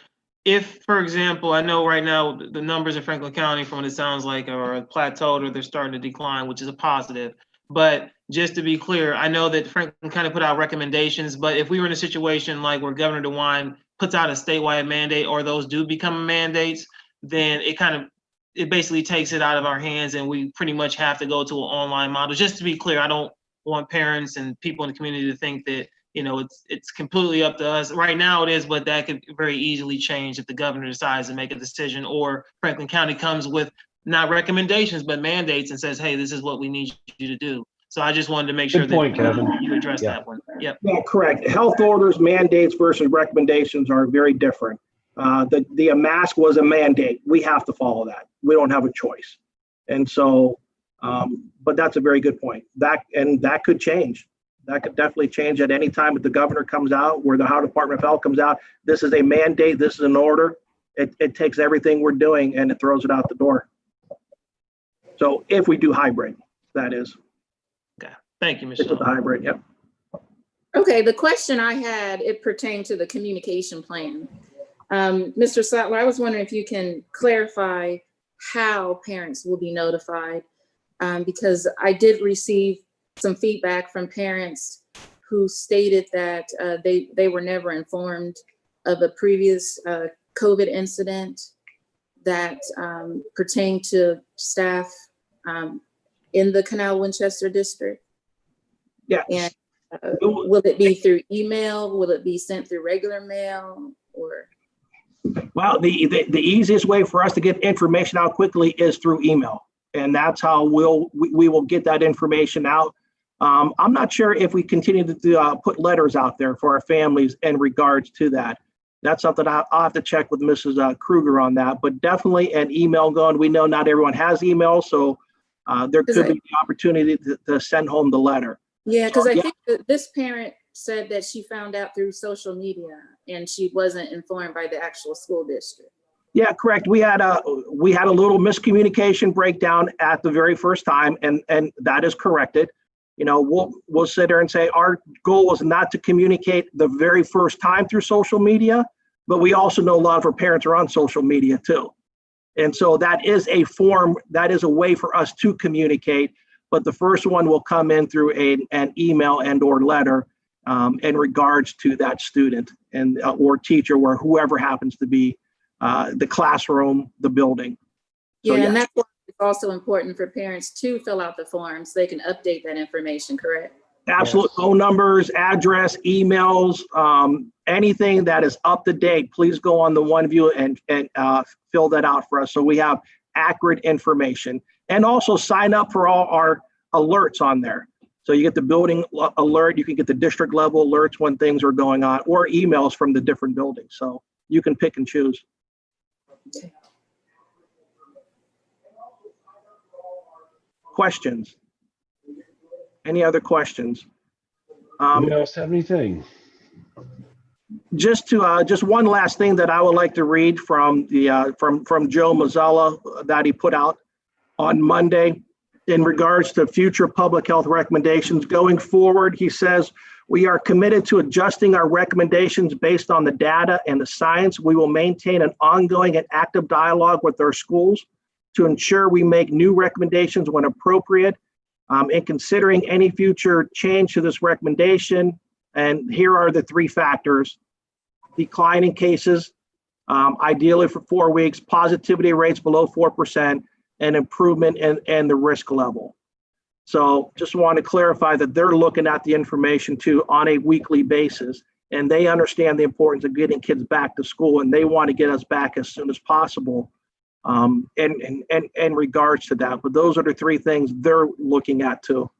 if, for example, I know right now the numbers in Franklin County, from what it sounds like, are plateaued or they're starting to decline, which is a positive. But just to be clear, I know that Franklin kind of put out recommendations, but if we were in a situation like where Governor DeWine puts out a statewide mandate, or those do become mandates, then it kind of it basically takes it out of our hands, and we pretty much have to go to an online model. Just to be clear, I don't want parents and people in the community to think that, you know, it's completely up to us. Right now it is, but that could very easily change if the governor decides to make a decision, or Franklin County comes with not recommendations, but mandates and says, hey, this is what we need you to do. So I just wanted to make sure
Good point,
that
Kevin.
you address
Yeah.
that one. Yep.
Yeah, correct. Health orders, mandates versus recommendations are very different. The mask was a mandate. We have to follow that. We don't have a choice. And so, but that's a very good point. That could change. That could definitely change at any time if the governor comes out, where the Ohio Department of Health comes out. This is a mandate. This is an order. It takes everything we're doing and it throws it out the door. So if we do hybrid, that is.
Okay. Thank you,
It's the
Michelle.
hybrid. Yep.
Okay, the question I had, it pertained to the communication plan. Mr. Sattler, I was wondering if you can clarify how parents will be notified, because I did receive some feedback from parents who stated that they were never informed of a previous COVID incident that pertained to staff in the Canal Winchester district.
Yeah.
And will it be through email? Will it be sent through regular mail, or?
Well, the easiest way for us to get information out quickly is through email, and that's how we will get that information out. I'm not sure if we continue to put letters out there for our families in regards to that. That's something I'll have to check with Mrs. Kruger on that, but definitely an email going. We know not everyone has email, so there could be the opportunity to send home the letter.
Yeah, because I think that this parent said that she found out through social media and she wasn't informed by the actual school district.
Yeah, correct. We had a little miscommunication breakdown at the very first time, and that is corrected. You know, we'll sit there and say our goal was not to communicate the very first time through social media, but we also know a lot of our parents are on social media too. And so that is a form, that is a way for us to communicate, but the first one will come in through an email and or letter in regards to that student and or teacher, or whoever happens to be the classroom, the building. So,
yeah, and that's why it's also important for parents to fill out the forms so they can update that information, correct?
Absolute
Yes.
phone numbers, address, emails, anything that is up to date, please go on the OneView and fill that out for us so we have accurate information. And also sign up for all our alerts on there. So you get the building alert, you can get the district level alerts when things are going on, or emails from the different buildings. So you can pick and choose.
Okay.
Questions? Any other questions?
Anyone else have anything?
Just one last thing that I would like to read from the from Joe Mazzella that he put out on Monday in regards to future public health recommendations going forward. He says, we are committed to adjusting our recommendations based on the data and the science. We will maintain an ongoing and active dialogue with our schools to ensure we make new recommendations when appropriate. In considering any future change to this recommendation, and here are the three factors: declining cases, ideally for 4 weeks, positivity rates below 4%, and improvement in the risk level. So just want to clarify that they're looking at the information too on a weekly basis, and they understand the importance of getting kids back to school, and they want to get us back as soon as possible in regards to that. But those are the three things they're looking at too.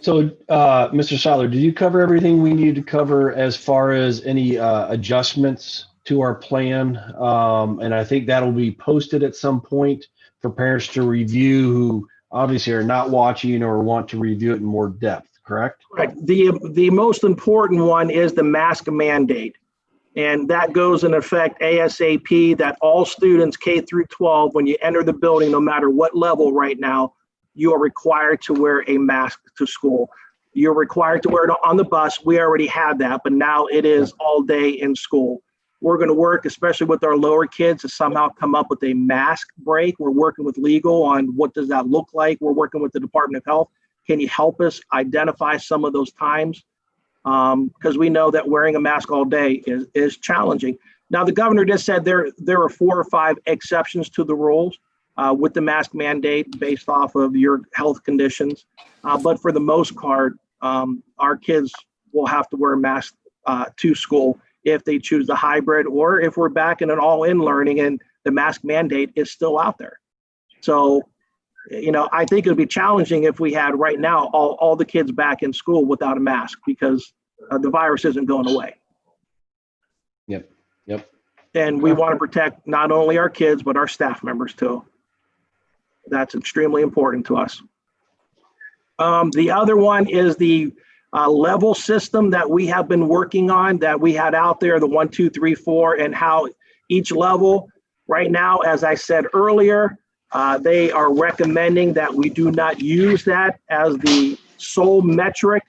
So, Mr. Seiler, did you cover everything we need to cover as far as any adjustments to our plan? And I think that'll be posted at some point for parents to review who obviously are not watching or want to review it in more depth, correct?
Right. The most important one is the mask mandate. And that goes in effect ASAP, that all students K through 12, when you enter the building, no matter what level right now, you are required to wear a mask to school. You're required to wear it on the bus. We already had that, but now it is all day in school. We're going to work, especially with our lower kids, to somehow come up with a mask break. We're working with legal on what does that look like. We're working with the Department of Health. Can you help us identify some of those times? Because we know that wearing a mask all day is challenging. Now, the governor just said there are 4 or 5 exceptions to the rules with the mask mandate based off of your health conditions. But for the most part, our kids will have to wear a mask to school if they choose the hybrid, or if we're back in an all-in learning and the mask mandate is still out there. So, you know, I think it would be challenging if we had right now all the kids back in school without a mask, because the virus isn't going away.
Yep.
And we want to protect not only our kids, but our staff members too. That's extremely important to us. The other one is the level system that we have been working on, that we had out there, the 1, 2, 3, 4, and how each level right now, as I said earlier, they are recommending that we do not use that as the sole metric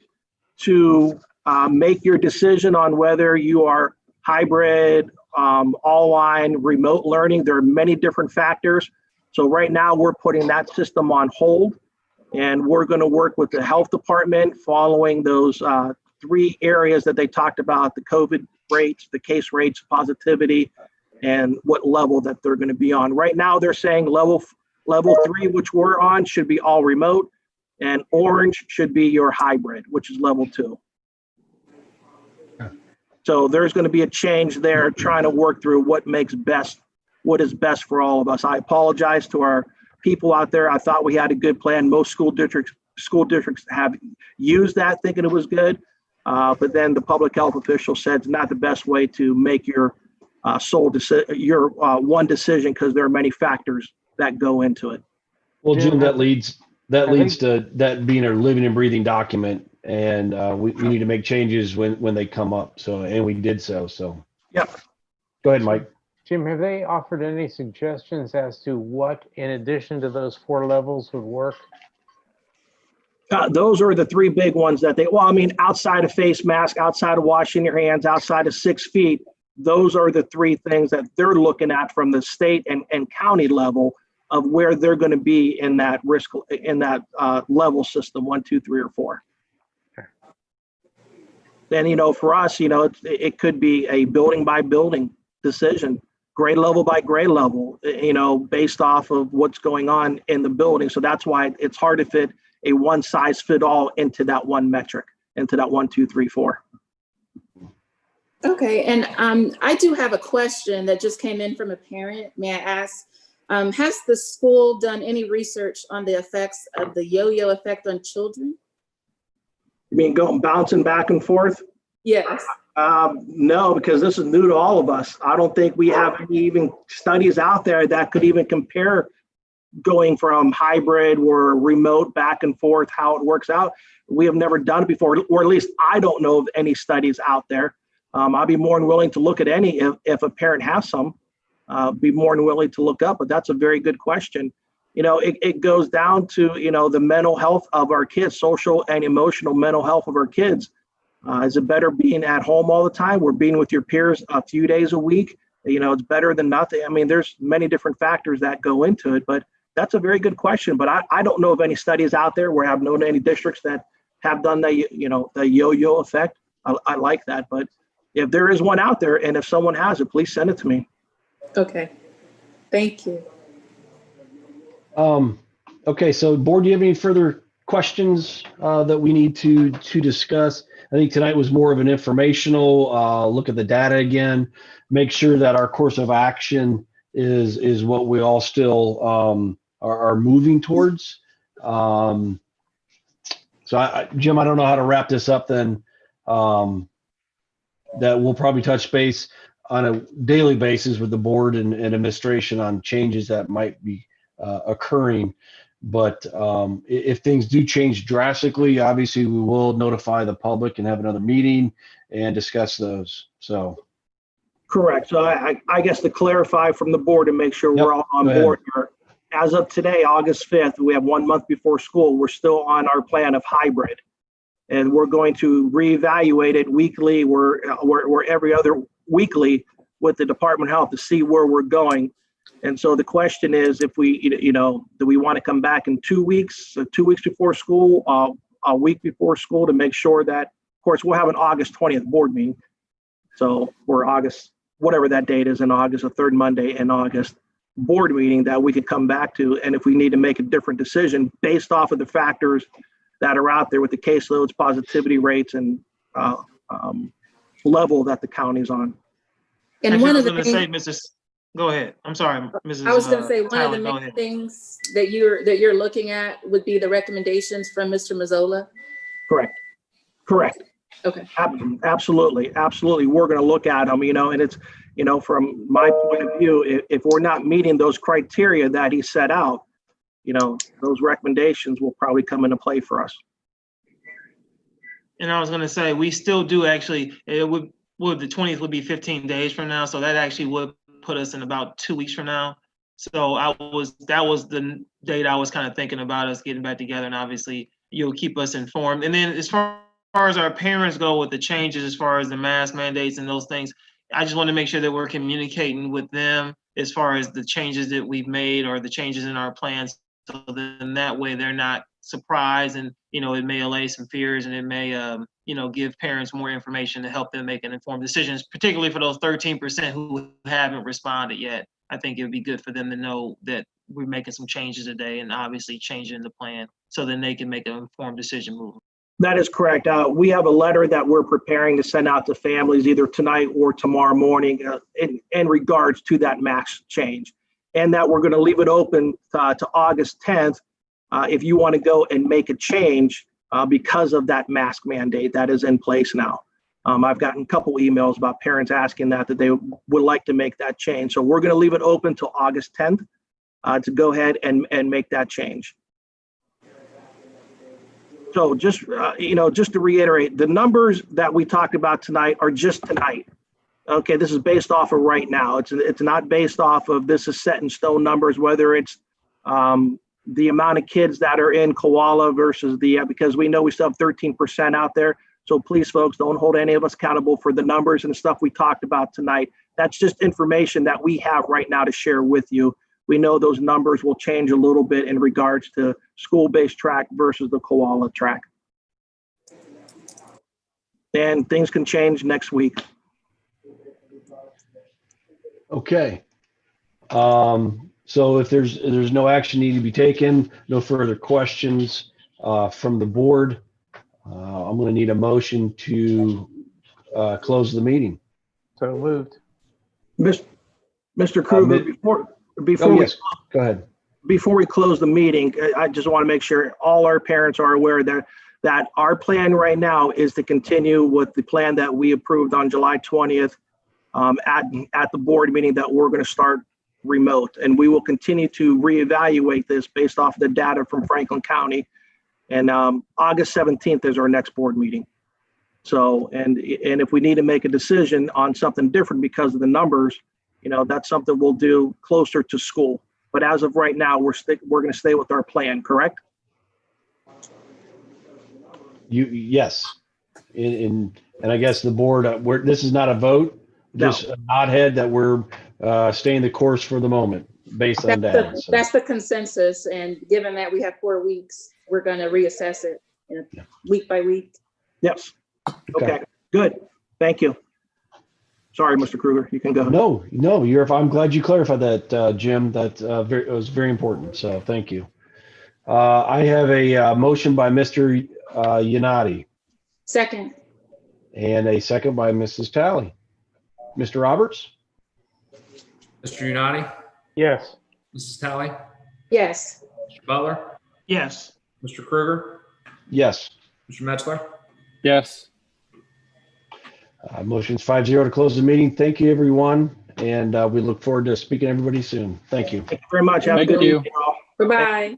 to make your decision on whether you are hybrid, online, remote learning. There are many different factors. So right now we're putting that system on hold, and we're going to work with the health department following those 3 areas that they talked about: the COVID rates, the case rates, positivity, and what level that they're going to be on. Right now they're saying level 3, which we're on, should be all remote, and orange should be your hybrid, which is level 2. So there's going to be a change there, trying to work through what is best for all of us. I apologize to our people out there. I thought we had a good plan. Most school districts have used that, thinking it was good, but then the public health official said it's not the best way to make your one decision, because there are many factors that go into it.
Well, Jim, that leads to that being a living and breathing document, and we need to make changes when they come up. So, and we did so. So,
yeah.
Go ahead, Mike.
Jim, have they offered any suggestions as to what, in addition to those 4 levels, would work?
Those are the 3 big ones that outside of face mask, outside of washing your hands, outside of 6 feet, those are the 3 things that they're looking at from the state and county level of where they're going to be in that level system, 1, 2, 3, or 4.
Okay.
Then, for us, it could be a building by building decision, grade level by grade level, based off of what's going on in the building. So that's why it's hard to fit a one size fit all into that one metric, into that 1, 2, 3, 4.
Okay, and I do have a question that just came in from a parent. May I ask, has the school done any research on the effects of the yo-yo effect on children?
You mean bouncing back and forth?
Yes.
No, because this is new to all of us. I don't think we have any even studies out there that could even compare going from hybrid or remote back and forth, how it works out. We have never done it before, or at least I don't know of any studies out there. I'd be more than willing to look at any if a parent has some, be more than willing to look up, but that's a very good question. It goes down to, the mental health of our kids, social and emotional mental health of our kids. Is it better being at home all the time? We're being with your peers a few days a week. It's better than nothing. I mean, there's many different factors that go into it, but that's a very good question. But I don't know of any studies out there where I've known any districts that have done the yo-yo effect. I like that, but if there is one out there, and if someone has it, please send it to me.
Okay, thank you.
Okay, so board, do you have any further questions that we need to discuss? I think tonight was more of an informational look at the data again, make sure that our course of action is what we all still are moving towards. So Jim, I don't know how to wrap this up then. That we'll probably touch base on a daily basis with the board and administration on changes that might be occurring. But if things do change drastically, obviously we will notify the public and have another meeting and discuss those. So.
Correct. So I guess to clarify from the board and make sure we're all on board here, as of today, August 5th, we have 1 month before school. We're still on our plan of hybrid, and we're going to reevaluate it weekly. We're every other weekly with the Department of Health to see where we're going. And so the question is, if we, do we want to come back in 2 weeks, 2 weeks before school, a week before school, to make sure that, of course, we'll have an August 20th board meeting. So we're August whatever that date is in August, the third Monday in August, board meeting that we could come back to. And if we need to make a different decision based off of the factors that are out there with the caseloads, positivity rates, and level that the county's on.
And
Actually,
one
I
of
was
the
going to say, go ahead. I'm sorry, Mrs.
I was going to say, one of
Tyler,
the
go
main
ahead.
things that you're looking at would be the recommendations from Mr. Mazzola.
Correct.
Okay.
Absolutely. We're going to look at them, and it's, from my point of view, if we're not meeting those criteria that he set out, those recommendations will probably come into play for us.
And I was going to say, we still do actually, the 20th would be 15 days from now. So that actually would put us in about 2 weeks from now. So that was the date I was kind of thinking about us getting back together, and obviously you'll keep us informed. And then as far as our parents go with the changes, as far as the mask mandates and those things, I just want to make sure that we're communicating with them as far as the changes that we've made or the changes in our plans. So then that way they're not surprised, and it may allay some fears, and it may give parents more information to help them make an informed decisions, particularly for those 13% who haven't responded yet. I think it would be good for them to know that we're making some changes today and obviously changing the plan so then they can make an informed decision moving.
That is correct. We have a letter that we're preparing to send out to families either tonight or tomorrow morning in regards to that mask change, and that we're going to leave it open to August 10th if you want to go and make a change because of that mask mandate that is in place now. I've gotten a couple emails about parents asking that they would like to make that change. So we're going to leave it open till August 10th to go ahead and make that change. So just, just to reiterate, the numbers that we talked about tonight are just tonight. Okay, this is based off of right now. It's not based off of this is set in stone numbers, whether it's the amount of kids that are in Koala versus because we know we still have 13% out there. So please, folks, don't hold any of us accountable for the numbers and the stuff we talked about tonight. That's just information that we have right now to share with you. We know those numbers will change a little bit in regards to school-based track versus the Koala track. And things can change next week.
Okay. So if there's no action need to be taken, no further questions from the board, I'm going to need a motion to close the meeting.
So moved.
Mr. Kruger,
Yes, go ahead.
Before we close the meeting, I just want to make sure all our parents are aware that our plan right now is to continue with the plan that we approved on July 20th at the board meeting, that we're going to start remote, and we will continue to reevaluate this based off of the data from Franklin County. And August 17th is our next board meeting. So, and if we need to make a decision on something different because of the numbers, that's something we'll do closer to school. But as of right now, we're going to stay with our plan, correct?
Yes. And I guess the board, this is not a vote, just a nod head that we're staying the course for the moment based on that.
That's the consensus. And given that we have 4 weeks, we're going to reassess it week by week.
Yes. Okay, good. Thank you. Sorry, Mr. Kruger, you can go. No, I'm glad you clarified that, Jim. That it was very important. So thank you. I have a motion by Mr. Yanati.
Second.
And a second by Mrs. Talley. Mr. Roberts?
Mr. Unati,
Yes.
Mrs. Talley,
Yes.
Mr. Butler,
Yes.
Mr. Kruger,
Yes.
Mr. Metzler.
Yes.
Motion's 5-0 to close the meeting. Thank you, everyone. And we look forward to speaking to everybody soon. Thank you.
Thank you very much. Have a
Thank
good
you.
evening, all.
Bye-bye.